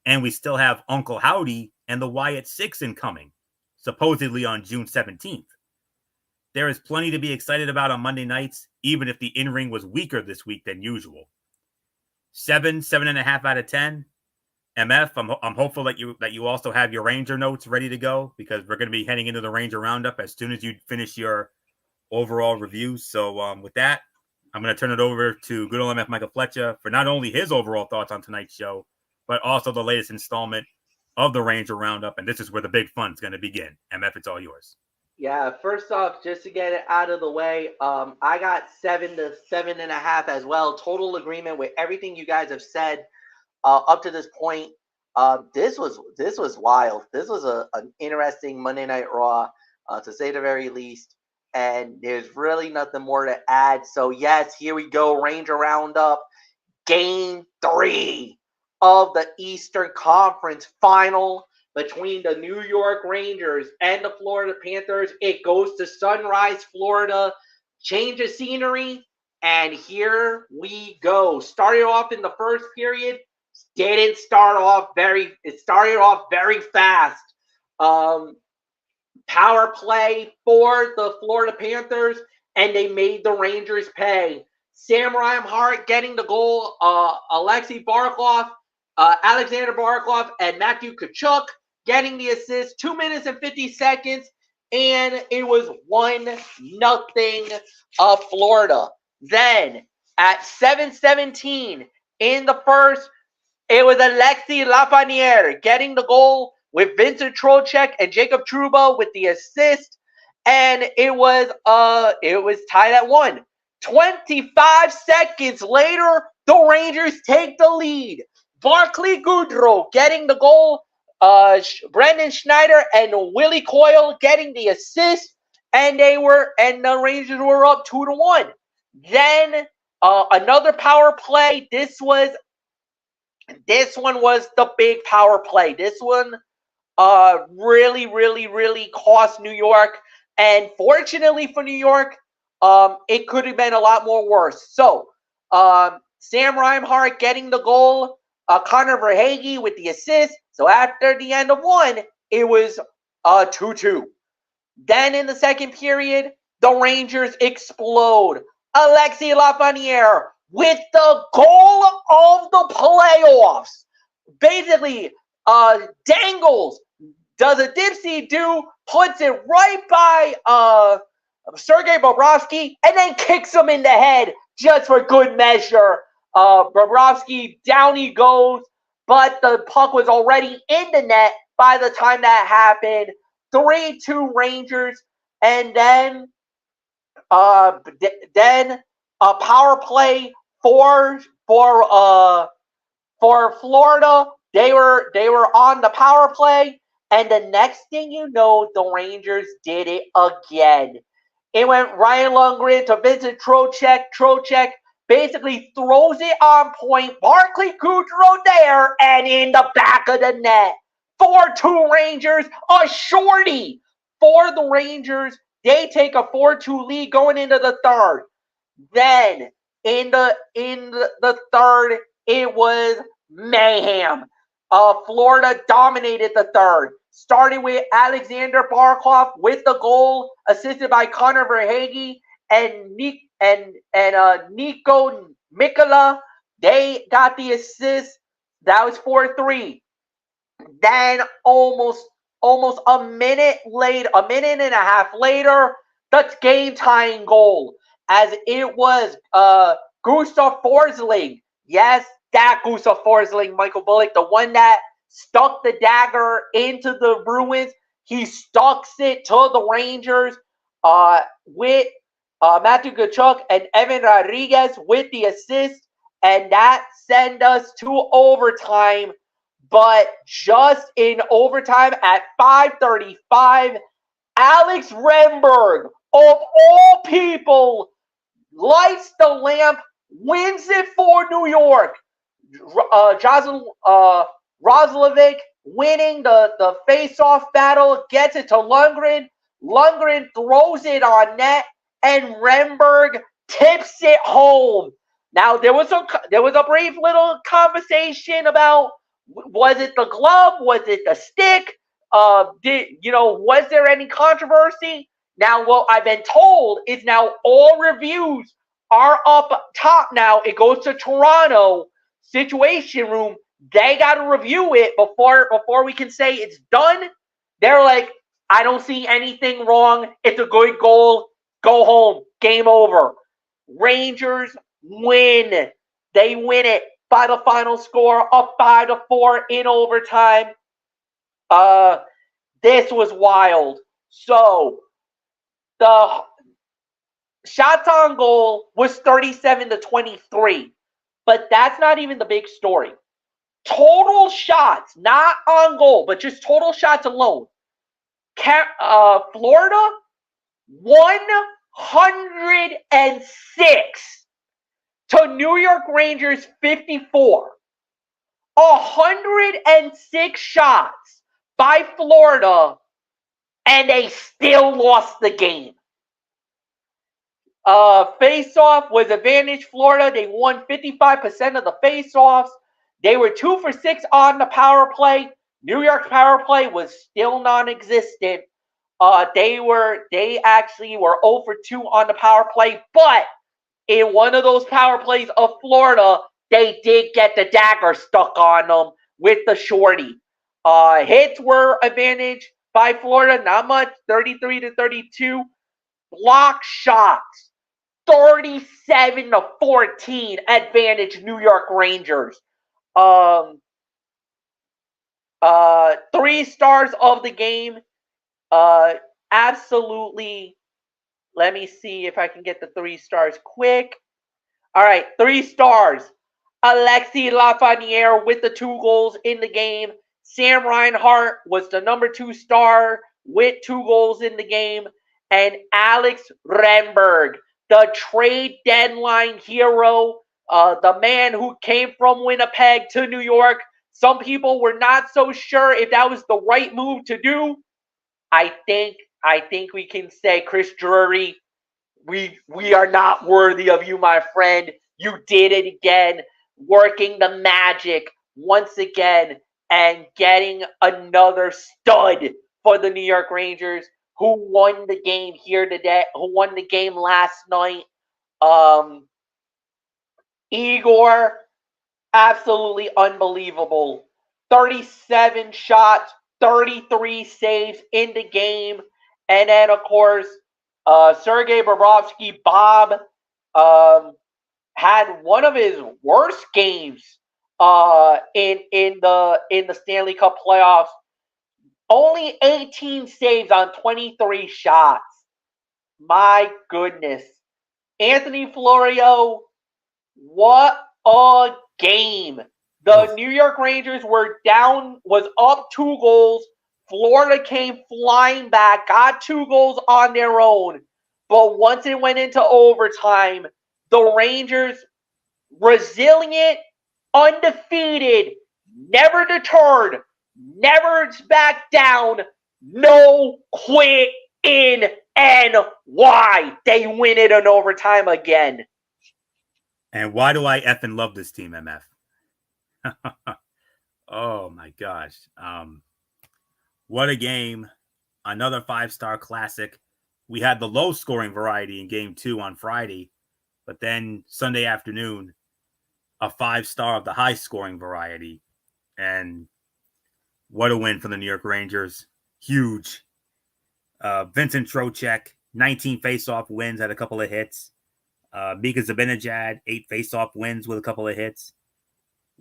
and we still have Uncle Howdy and the Wyatt Six incoming, supposedly on June 17th. There is plenty to be excited about on Monday nights, even if the in-ring was weaker this week than usual. 7.5 out of 10. MF, I'm hopeful that you also have your Ranger notes ready to go, because we're going to be heading into the Ranger Roundup as soon as you finish your overall review. So with that, I'm going to turn it over to good old MF Michael Fletcher for not only his overall thoughts on tonight's show, but also the latest installment of the Ranger Roundup. And this is where the big fun is going to begin. MF, it's all yours. Yeah, first off, just to get it out of the way, I got 7 to 7.5 as well. Total agreement with everything you guys have said up to this point. This was wild. This was an interesting Monday Night Raw, to say the very least. And there's really nothing more to add. So yes, here we go. Ranger Roundup, Game 3 of the Eastern Conference Final between the New York Rangers and the Florida Panthers. It goes to Sunrise, Florida. Change of scenery, and here we go. Started off in the first period. It started off very fast. Power play for the Florida Panthers, and they made the Rangers pay. Sam Reinhart getting the goal. Alexei Barkov, Alexander Barkov, and Matthew Tkachuk getting the assist. 2 minutes and 50 seconds, and it was 1-0 Florida. Then at 7:17 in the first, it was Alexis Lafreniere getting the goal with Vincent Trocheck and Jacob Trouba with the assist, and it was tied at 1. 25 seconds later, the Rangers take the lead. Barclay Goodrow getting the goal, Brendan Schneider and Willie Coyle getting the assist, and the Rangers were up 2-1. Then another power play. This one was the big power play. This one really cost New York. And fortunately for New York, it could have been a lot more worse. So Sam Reinhart getting the goal, Connor Verhaeghe with the assist, So after the end of one, it was 2-2. Then in the second period, the Rangers explode. Alexis Lafreniere with the goal of the playoffs. Basically, dangles, does a dipsy-do, puts it right by Sergei Bobrovsky, and then kicks him in the head just for good measure. Bobrovsky, down he goes, but the puck was already in the net by the time that happened. 3-2 Rangers, and then a power play for Florida. They were on the power play, and the next thing you know, the Rangers did it again. It went Ryan Lundgren to Vincent Trocheck. Trocheck basically throws it on point. Barclay Goodrow there, and in the back of the net. 4-2 Rangers, a shorty for the Rangers. They take a 4-2 lead going into the third. Then in the third, it was mayhem. Florida dominated the third, starting with Alexander Barkov with the goal, assisted by Connor Verhaeghe and Nico Mikkola. They got the assist. That was 4-3. Then almost a minute and a half later, the game-tying goal, as it was Gustav Forsling. Yes, that Gustav Forsling, Michael Bullock, the one that stuck the dagger into the Bruins. He stucks it to the Rangers with Matthew Tkachuk and Evan Rodriguez with the assist, and that sent us to overtime. But just in overtime at 5:35, Alex Renberg, of all people, lights the lamp, wins it for New York. Roslovic winning the face-off battle, gets it to Lundgren. Lundgren throws it on net, and Renberg tips it home. Now, there was a brief little conversation about, was it the glove? Was it the stick? Was there any controversy? Now, what I've been told is now all reviews are up top now. It goes to Toronto Situation Room. They got to review it before we can say it's done. They're like, I don't see anything wrong. It's a good goal. Go home. Game over. Rangers win. They win it by the final score of 5-4 in overtime. This was wild. So the shots on goal was 37-23, but that's not even the big story. Total shots, not on goal, but just total shots alone. Florida 106 to New York Rangers 54. 106 shots by Florida, and they still lost the game. Face-off was advantage Florida. They won 55% of the face-offs. They were 2 for 6 on the power play. New York's power play was still non-existent. They actually were 0 for 2 on the power play, but in one of those power plays of Florida, they did get the dagger stuck on them with the shorty. Hits were advantage by Florida, not much, 33-32. Block shots, 37-14, advantage New York Rangers. 3 stars of the game. Absolutely. Let me see if I can get the 3 stars quick. All right, 3 stars. Alexis Lafreniere with the 2 goals in the game. Sam Reinhart was the number 2 star with 2 goals in the game. And Alex Renberg, the trade deadline hero, the man who came from Winnipeg to New York. Some people were not so sure if that was the right move to do. I think we can say, Chris Drury, we are not worthy of you, my friend. You did it again, working the magic once again. and getting another stud for the New York Rangers, who won the game here today, who won the game last night. Igor, absolutely unbelievable. 37 shots, 33 saves in the game. And then, of course, Sergei Bobrovsky, Bob, had one of his worst games in the Stanley Cup playoffs. Only 18 saves on 23 shots. My goodness. Anthony Florio, what a game. The New York Rangers was up 2 goals. Florida came flying back, got 2 goals on their own. But once it went into overtime, the Rangers, resilient, undefeated, never deterred, never backed down, no quit in NY. They win it in overtime again. And why do I effing love this team, MF? Oh my gosh. What a game. Another 5-star classic. We had the low scoring variety in game 2 on Friday, but then Sunday afternoon, a 5-star of the high scoring variety. And what a win for the New York Rangers. Huge. Vincent Trocheck, 19 faceoff wins, had a couple of hits. Mika Zibanejad, 8 faceoff wins with a couple of hits.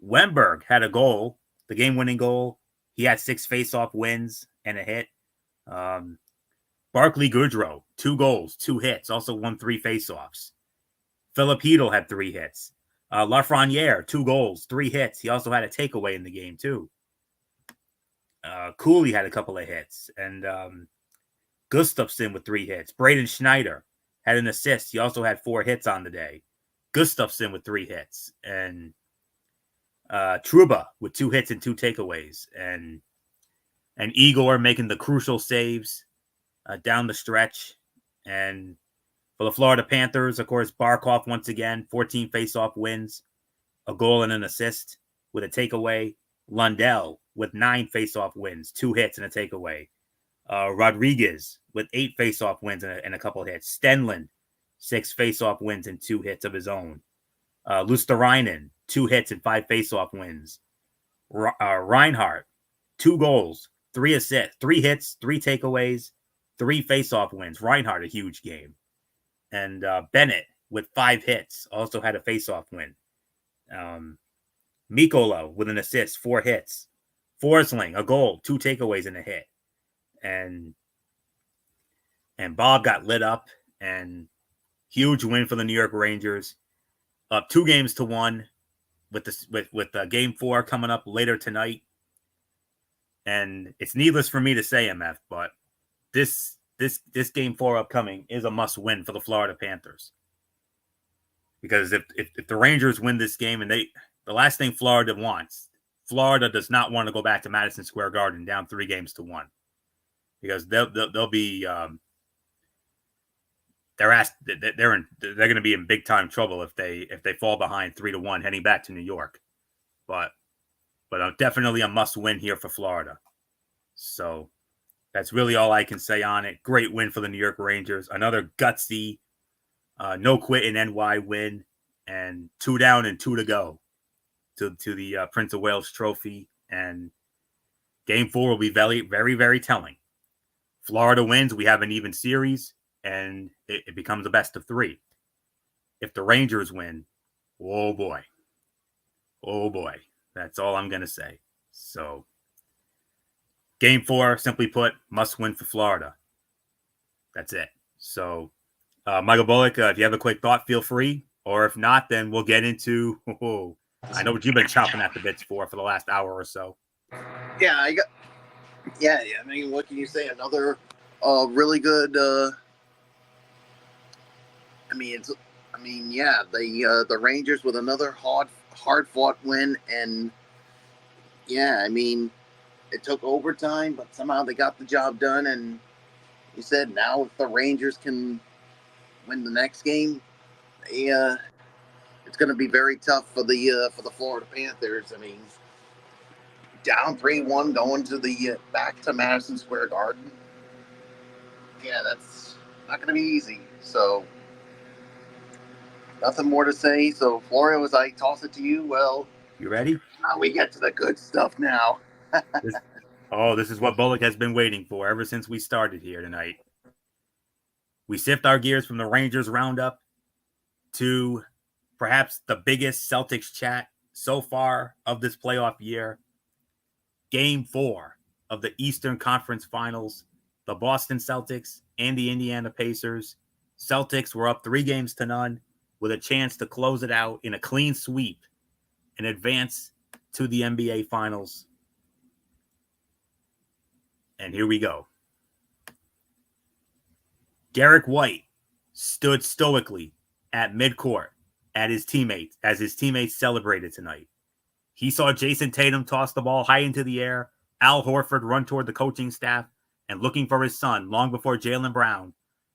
Wennberg had a goal, the game-winning goal. He had 6 faceoff wins and a hit. Barclay Goodrow, 2 goals, 2 hits, also won 3 faceoffs. Philip Hedl had 3 hits. Lafreniere, 2 goals, 3 hits. He also had a takeaway in the game, too. Cooley had a couple of hits. And Gustafsson with 3 hits. Braden Schneider had an assist. He also had 4 hits on the day. Gustafsson with 3 hits. And Trouba with 2 hits and 2 takeaways. And Igor making the crucial saves down the stretch. And for the Florida Panthers, of course, Barkov once again, 14 faceoff wins, a goal and an assist with a takeaway. Lundell with 9 faceoff wins, 2 hits and a takeaway. Rodriguez with 8 faceoff wins and a couple hits. Stenlund, 6 faceoff wins and 2 hits of his own. Luosterainen, 2 hits and 5 faceoff wins. Reinhart, 2 goals, 3 assists, 3 hits, 3 takeaways, 3 faceoff wins. Reinhart, a huge game. And Bennett with 5 hits, also had a faceoff win. Mikkola with an assist, 4 hits. Forsling, a goal, 2 takeaways and a hit. And Bob got lit up, and huge win for the New York Rangers. Up 2-1 with game 4 coming up later tonight. And it's needless for me to say, MF, but this game 4 upcoming is a must win for the Florida Panthers. Because if the Rangers win this game, and the last thing Florida does not want to go back to Madison Square Garden down 3-1, because they'll be they're going to be in big time trouble if they fall behind 3-1 heading back to New York. But definitely a must win here for Florida. So that's really all I can say on it. Great win for the New York Rangers. Another gutsy, no quit in NY win, and 2 down and 2 to go to the Prince of Wales Trophy. And game 4 will be very, very, very telling. Florida wins, we have an even series, and it becomes a best of 3. If the Rangers win, oh boy, that's all I'm going to say. So game 4, simply put, must win for Florida. That's it. So Michael Bullock, if you have a quick thought, feel free. Or if not, then we'll get into, I know what you've been chopping at the bits for the last hour or so. Yeah, I mean, what can you say? Another really good. The Rangers with another hard fought win, and yeah, I mean, it took overtime, but somehow they got the job done. And you said now if the Rangers can win the next game, it's going to be very tough for the Florida Panthers. I mean, down 3-1 going to the back to Madison Square Garden. Yeah, that's not going to be easy. So, nothing more to say. So, Florio, as I toss it to you, well, You ready? we get to the good stuff now. This is what Bullock has been waiting for ever since we started here tonight. We sift our gears from the Rangers roundup to perhaps the biggest Celtics chat so far of this playoff year. Game 4 of the Eastern Conference Finals. The Boston Celtics and the Indiana Pacers. Celtics were up 3-0 with a chance to close it out in a clean sweep and advance to the NBA Finals. And here we go. Derek White stood stoically at midcourt as his teammates celebrated tonight. He saw Jason Tatum toss the ball high into the air, Al Horford run toward the coaching staff, and looking for his son long before Jaylen Brown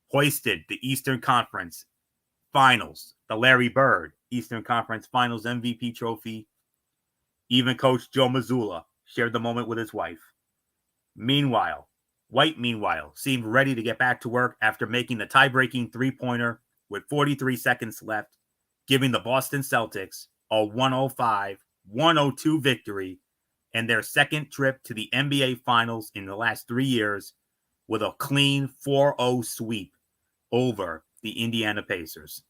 hoisted the Eastern Conference Finals, the Larry Bird Eastern Conference Finals MVP trophy. Even Coach Joe Mazzulla shared the moment with his wife. White, seemed ready to get back to work after making the tie-breaking three-pointer with 43 seconds left, giving the Boston Celtics a 105-102 victory and their second trip to the NBA Finals in the last 3 years with a clean 4-0 sweep over the Indiana Pacers.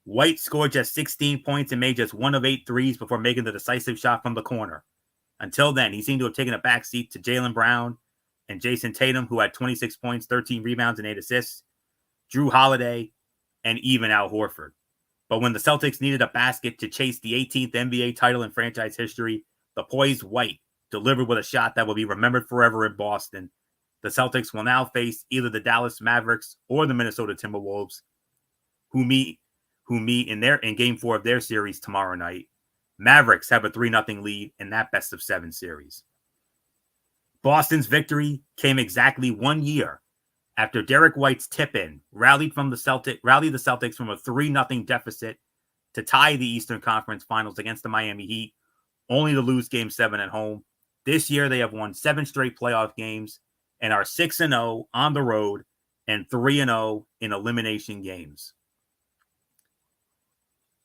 White scored just 16 points and made just 1 of 8 threes before making the decisive shot from the corner. Until then, he seemed to have taken a backseat to Jaylen Brown and Jason Tatum, who had 26 points, 13 rebounds, and 8 assists, Jrue Holiday, and even Al Horford. But when the Celtics needed a basket to chase the 18th NBA title in franchise history, the poised White delivered with a shot that will be remembered forever in Boston. The Celtics will now face either the Dallas Mavericks or the Minnesota Timberwolves, who meet in Game 4 of their series tomorrow night. Mavericks have a 3-0 lead in that best-of-7 series. Boston's victory came exactly 1 year after Derek White's tip-in rallied the Celtics from a 3-0 deficit to tie the Eastern Conference Finals against the Miami Heat, only to lose Game 7 at home. This year, they have won 7 straight playoff games and are 6-0 on the road and 3-0 in elimination games.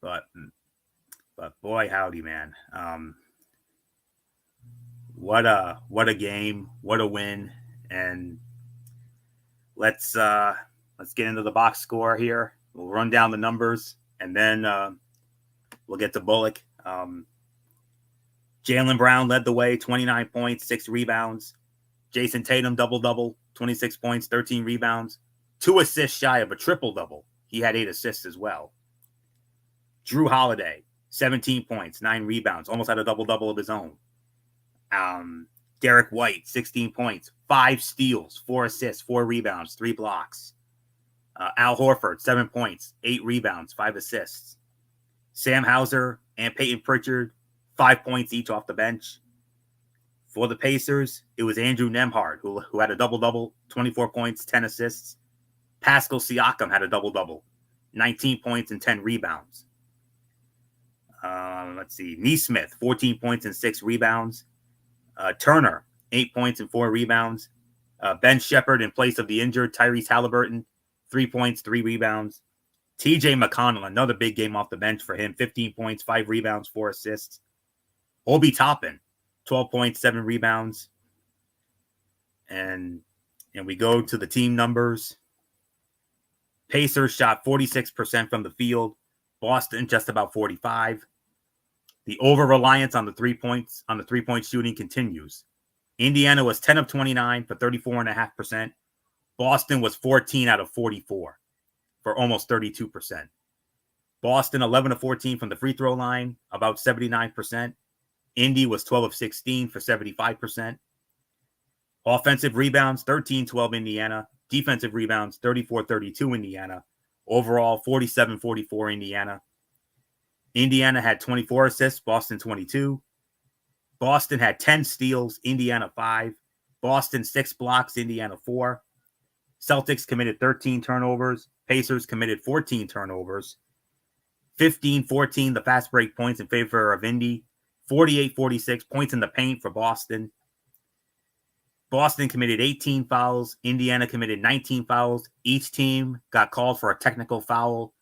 But boy, howdy, man. What a game, what a win. And let's get into the box score here. We'll run down the numbers and then we'll get to Bullock. Jaylen Brown led the way, 29 points, 6 rebounds. Jason Tatum, double-double, 26 points, 13 rebounds. 2 assists shy of a triple-double. He had 8 assists as well. Jrue Holiday, 17 points, 9 rebounds, almost had a double-double of his own. Derek White, 16 points, 5 steals, 4 assists, 4 rebounds, 3 blocks. Al Horford, 7 points, 8 rebounds, 5 assists. Sam Hauser and Peyton Pritchard, 5 points each off the bench. For the Pacers, it was Andrew Nembhard who had a double-double, 24 points, 10 assists. Pascal Siakam had a double-double, 19 points and 10 rebounds. Nesmith, 14 points and 6 rebounds. Turner, 8 points and 4 rebounds. Ben Shepherd in place of the injured Tyrese Halliburton, 3 points, 3 rebounds. TJ McConnell, another big game off the bench for him, 15 points, 5 rebounds, 4 assists. Obi Toppin, 12 points, 7 rebounds. And we go to the team numbers. Pacers shot 46% from the field. Boston just about 45%. The over-reliance on the 3-point shooting continues. Indiana was 10 of 29 for 34.5%. Boston was 14 out of 44 for almost 32%. Boston 11 of 14 from the free throw line, about 79%. Indy was 12 of 16 for 75%. Offensive rebounds, 13-12 Indiana. Defensive rebounds, 34-32 Indiana. Overall, 47-44 Indiana. Indiana had 24 assists, Boston 22. Boston had 10 steals, Indiana 5. Boston 6 blocks, Indiana 4. Celtics committed 13 turnovers. Pacers committed 14 turnovers. 15-14 the fast break points in favor of Indy. 48-46 points in the paint for Boston. Boston committed 18 fouls. Indiana committed 19 fouls. Each team got called for a technical foul.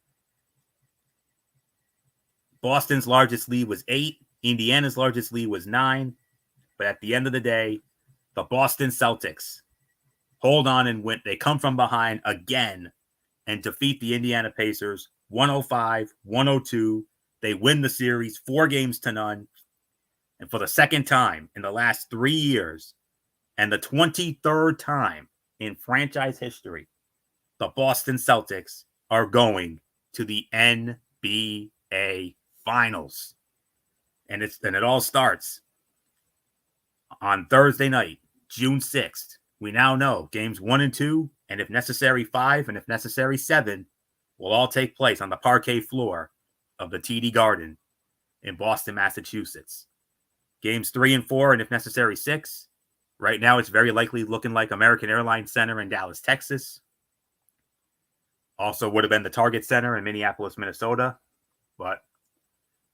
Boston's largest lead was 8. Indiana's largest lead was 9. But at the end of the day, the Boston Celtics hold on and win. They come from behind again and defeat the Indiana Pacers 105-102. They win the series 4-0. And for the second time in the last 3 years, and the 23rd time in franchise history, the Boston Celtics are going to the NBA Finals. And it all starts on Thursday night, June 6th. We now know games 1 and 2, and if necessary 5, and if necessary 7, will all take place on the parquet floor of the TD Garden in Boston, Massachusetts. Games 3 and 4, and if necessary 6. Right now, it's very likely looking like American Airlines Center in Dallas, Texas. Also would have been the Target Center in Minneapolis, Minnesota. But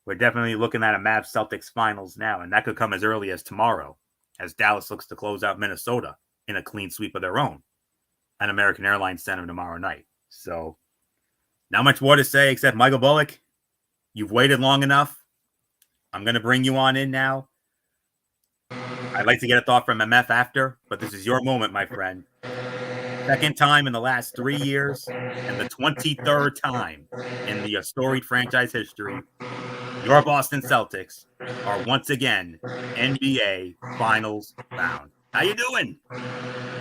we're definitely looking at a Mavs Celtics finals now, and that could come as early as tomorrow, as Dallas looks to close out Minnesota in a clean sweep of their own at American Airlines Center tomorrow night. So, not much more to say except Michael Bullock, you've waited long enough. I'm going to bring you on in now. I'd like to get a thought from MF after, but this is your moment, my friend. Second time in the last 3 years, and the 23rd time in the storied franchise history, your Boston Celtics are once again NBA Finals bound. How you doing?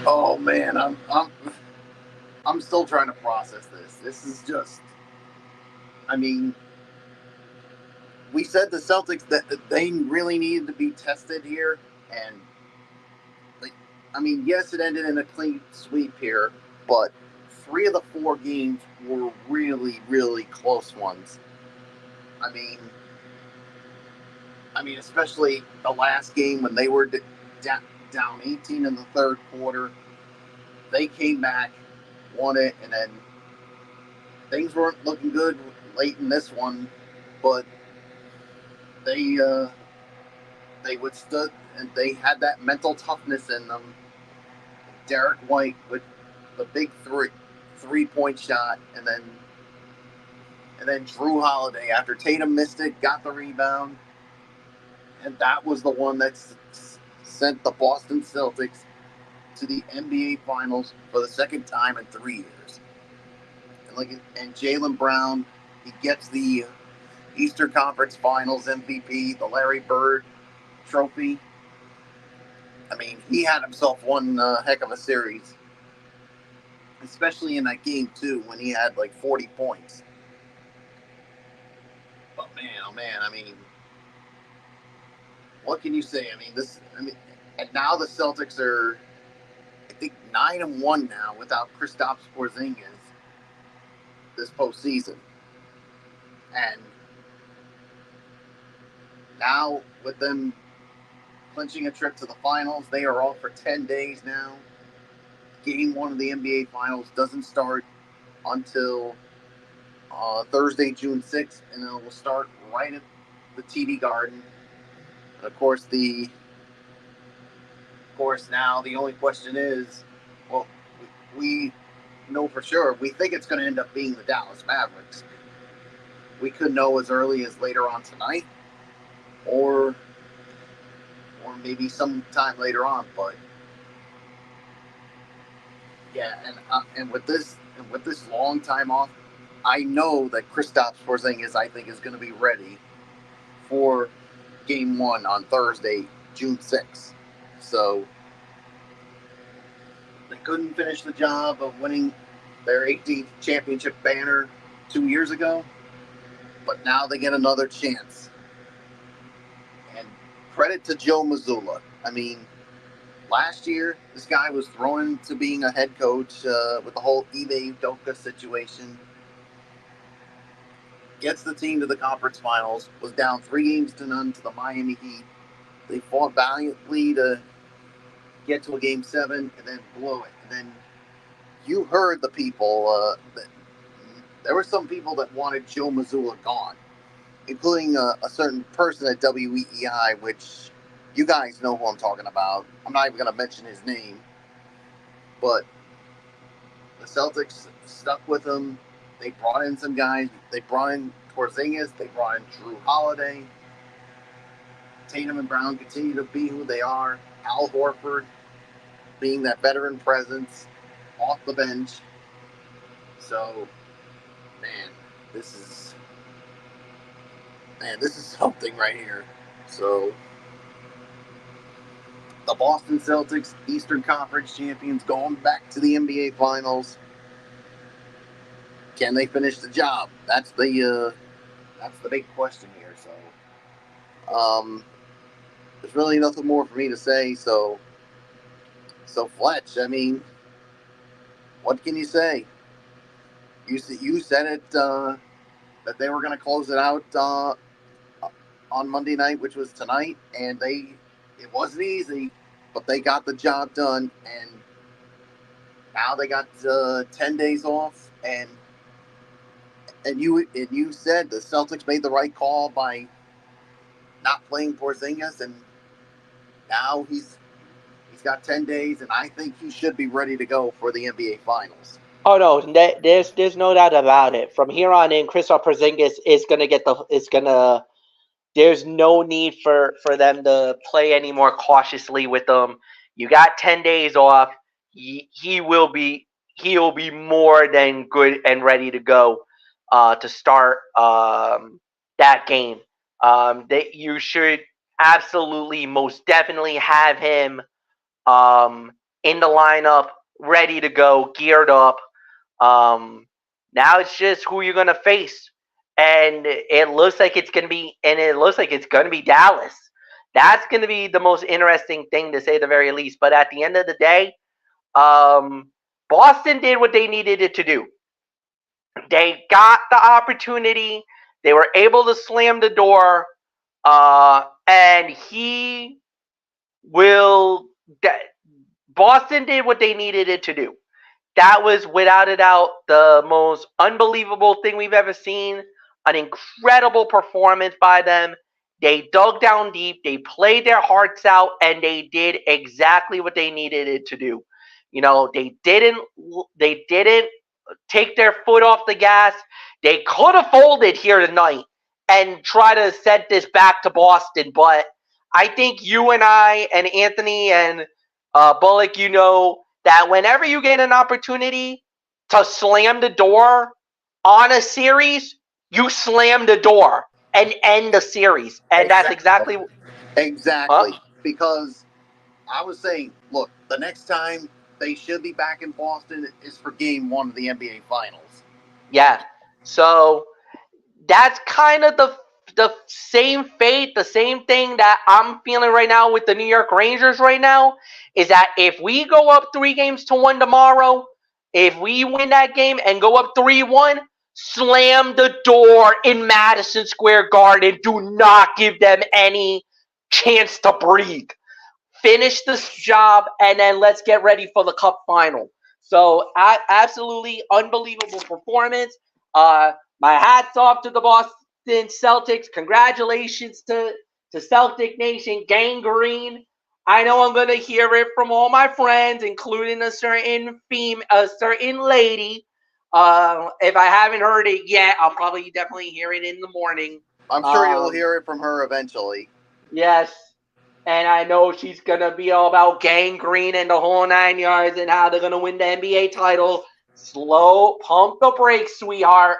Oh man, I'm still trying to process this. This is just, I mean, we said the Celtics that they really needed to be tested here, and I mean, yes, it ended in a clean sweep here, but 3 of the 4 games were really, really close ones. I mean, especially the last game when they were down 18 in the third quarter. They came back, won it, and then things weren't looking good late in this one, but they withstood, and they had that mental toughness in them. Derek White with the big three-point shot, and then Drew Holiday, after Tatum missed it, got the rebound, and that was the one that sent the Boston Celtics to the NBA Finals for the second time in 3 years. And Jaylen Brown, he gets the Eastern Conference Finals MVP, the Larry Bird Trophy. I mean, he had himself one heck of a series, especially in that game, too, when he had like 40 points. But man, oh man, I mean, what can you say? And now the Celtics are, I think, 9-1 now without Kristaps Porzingis this postseason. And now with them clinching a trip to the finals, they are off for 10 days now. Game 1 of the NBA Finals doesn't start until Thursday, June 6th, and it will start right at the TD Garden. And of course, now the only question is, well, we know for sure. We think it's going to end up being the Dallas Mavericks. We could know as early as later on tonight, or maybe sometime later on. But yeah, and with this long time off, I know that Kristaps Porzingis, I think, is going to be ready for Game 1 on Thursday, June 6th. So they couldn't finish the job of winning their 18th championship banner 2 years ago, but now they get another chance. And credit to Joe Mazzulla. I mean, last year, this guy was thrown into being a head coach with the whole Ime Udoka situation. Gets the team to the conference finals, was down 3-0 to the Miami Heat. They fought valiantly to get to a Game 7 and then blow it. And then you heard the people, there were some people that wanted Joe Mazzulla gone. including a certain person at WEEI, which you guys know who I'm talking about. I'm not even going to mention his name, but the Celtics stuck with him. They brought in some guys. They brought in Porzingis. They brought in Drew Holiday. Tatum and Brown continue to be who they are. Al Horford being that veteran presence off the bench. So, man, this is something right here. So, the Boston Celtics, Eastern Conference champions, going back to the NBA Finals. Can they finish the job? That's the big question here. So, there's really nothing more for me to say. So Fletch, I mean, what can you say? You said it that they were going to close it out on Monday night, which was tonight, and it wasn't easy, but they got the job done, and now they got 10 days off, and you said the Celtics made the right call by not playing Porzingis, and now he's got 10 days, and I think he should be ready to go for the NBA Finals. Oh no, there's no doubt about it. From here on in, Kristaps Porzingis is gonna there's no need for them to play any more cautiously with them. You got 10 days off. He will be more than good and ready to go to start that game. That you should absolutely, most definitely have him in the lineup, ready to go, geared up. Now it's just who you're gonna face, and it looks like it's gonna be Dallas. That's gonna be the most interesting thing, to say the very least. But at the end of the day, Boston did what they needed it to do. They got the opportunity. They were able to slam the door, and Boston did what they needed it to do. That was, without a doubt, the most unbelievable thing we've ever seen. An incredible performance by them. They dug down deep. They played their hearts out, and they did exactly what they needed it to do. You know, they didn't take their foot off the gas. They could have folded here tonight and try to send this back to Boston, but I think you and I and Anthony and Bullock, you know, that whenever you get an opportunity to slam the door on a series, you slam the door and end the series. And that's exactly. Because I was saying, look, the next time they should be back in Boston is for Game 1 of the NBA Finals. Yeah. So that's kind of the same fate, the same thing that I'm feeling right now with the New York Rangers right now, is that if we go up 3-1 tomorrow, if we win that game and go up 3-1, slam the door in Madison Square Garden. Do not give them any chance to breathe. Finish this job, and then let's get ready for the Cup final. So, absolutely unbelievable performance. My hat's off to the Boston Celtics. Congratulations to Celtic Nation. Gang green. I know I'm going to hear it from all my friends, including a certain lady. If I haven't heard it yet, I'll probably definitely hear it in the morning. I'm sure you'll hear it from her eventually. Yes. And I know she's going to be all about gang green and the whole 9 yards and how they're going to win the NBA title. Slow, pump the brakes, sweetheart.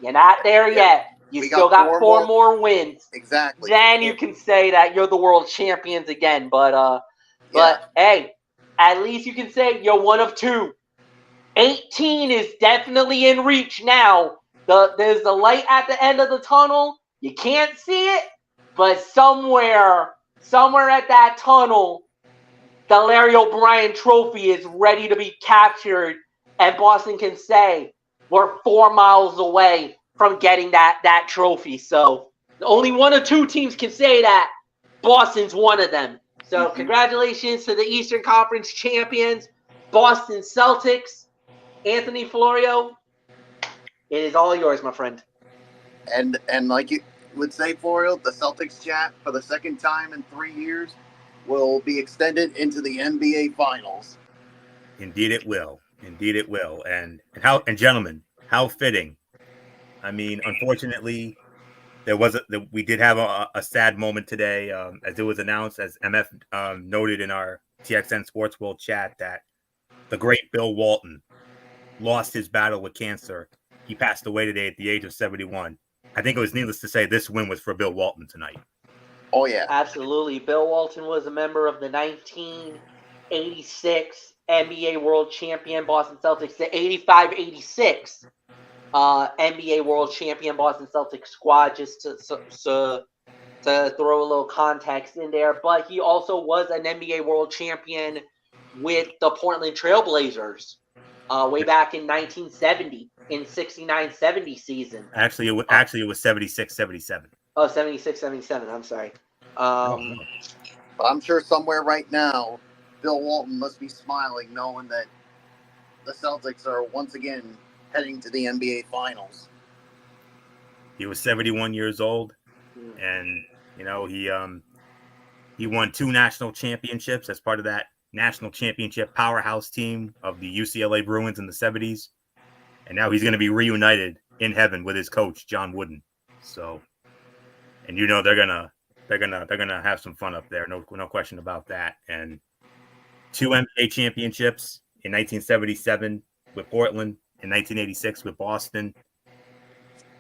You're not there yet. You still got four more wins. Exactly. Then you can say that you're the world champions again. But hey, at least you can say you're one of two. 18 is definitely in reach now. There's the light at the end of the tunnel. You can't see it, but somewhere at that tunnel, the Larry O'Brien trophy is ready to be captured, and Boston can say we're 4 miles away from getting that trophy. So only one or two teams can say that. Boston's one of them. So congratulations to the Eastern Conference champions, Boston Celtics. Anthony Florio, it is all yours, my friend. And like would say, Florio, the Celtics chat for the second time in 3 years will be extended into the NBA Finals. Indeed, it will. Indeed, it will. And gentlemen, how fitting. I mean, unfortunately, we did have a sad moment today, as it was announced, as MF noted in our TXN Sports World chat, that the great Bill Walton lost his battle with cancer. He passed away today at the age of 71. I think it was needless to say this win was for Bill Walton tonight. Oh, yeah. Absolutely. Bill Walton was a member of the 1986 NBA World Champion Boston Celtics, the 85-86 NBA World Champion Boston Celtics squad, just to throw a little context in there. But he also was an NBA World Champion with the Portland Trailblazers way back in 1970, in 69-70 season. Actually, it was 76-77. Oh, 76-77. I'm sorry. But I'm sure somewhere right now, Bill Walton must be smiling knowing that the Celtics are once again heading to the NBA Finals. He was 71 years old, and he won 2 national championships as part of that national championship powerhouse team of the UCLA Bruins in the 70s, and now he's going to be reunited in heaven with his coach John Wooden. So, and they're gonna have some fun up there, no question about that. And 2 NBA championships in 1977 with Portland, in 1986 with Boston.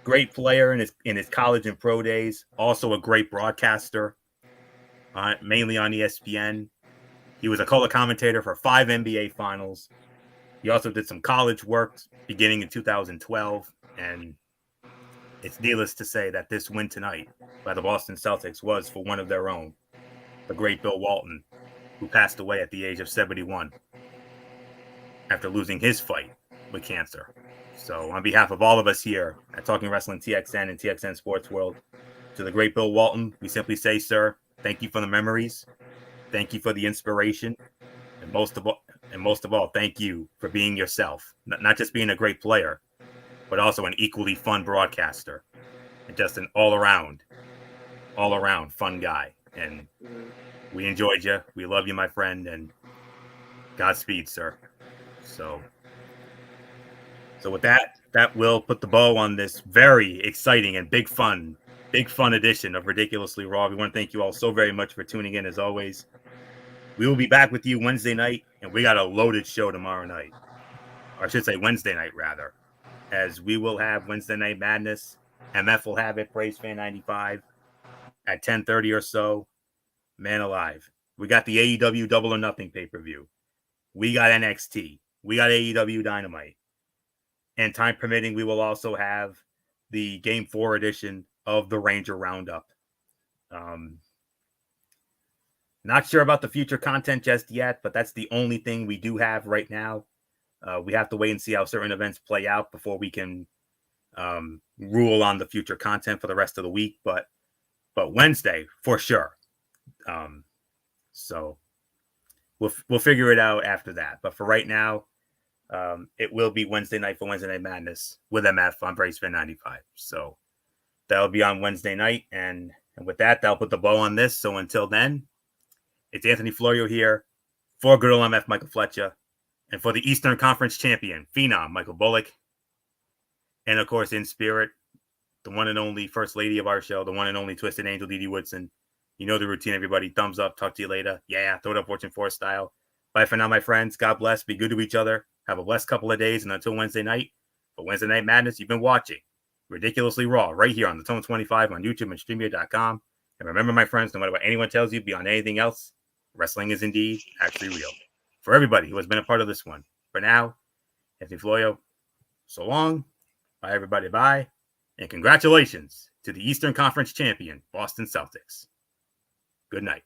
Great player in his college and pro days. Also a great broadcaster, mainly on ESPN. He was a color commentator for 5 NBA finals. He also did some college work beginning in 2012. And it's needless to say that this win tonight by the Boston Celtics was for one of their own, the great Bill Walton, who passed away at the age of 71 after losing his fight with cancer. So on behalf of all of us here at Talking Wrestling TXN and TXN Sports World, to the great Bill Walton, we simply say, sir, thank you for the memories. Thank you for the inspiration. And most of all, thank you for being yourself. Not just being a great player, but also an equally fun broadcaster. And just an all-around fun guy. And we enjoyed you. We love you, my friend. And Godspeed, sir. So with that will put the bow on this very exciting and big fun edition of Ridiculously Raw. We want to thank you all so very much for tuning in, as always. We will be back with you Wednesday night, and we got a loaded show tomorrow night. Or I should say Wednesday night, rather, as we will have Wednesday Night Madness. MF will have it, Braves Fan 95, at 10:30 or so. Man alive. We got the AEW Double or Nothing pay-per-view. We got NXT. We got AEW Dynamite. And time permitting, we will also have the Game 4 edition of the Ranger Roundup. Not sure about the future content just yet, but that's the only thing we do have right now. We have to wait and see how certain events play out before we can rule on the future content for the rest of the week. But Wednesday, for sure. So we'll figure it out after that. But for right now, it will be Wednesday night for Wednesday Night Madness with MF on Braves Fan 95. So that'll be on Wednesday night. And with that, that'll put the bow on this. So until then, it's Anthony Florio here for Good Old MF Michael Fletcher, and for the Eastern Conference champion, Phenom Michael Bullock. And of course, in spirit, the one and only First Lady of our show, the one and only Twisted Angel, Didi Woodson. You know the routine, everybody. Thumbs up. Talk to you later. Yeah, throw it up, Fortune 4 style. Bye for now, my friends. God bless. Be good to each other. Have a blessed couple of days. And until Wednesday night, for Wednesday Night Madness, you've been watching Ridiculously Raw right here on the Tone 25 on YouTube and StreamYard.com. And remember, my friends, no matter what anyone tells you beyond anything else, wrestling is indeed actually real. For everybody who has been a part of this one, for now, Anthony Florio, so long. Bye, everybody. Bye. And congratulations to the Eastern Conference champion, Boston Celtics. Good night.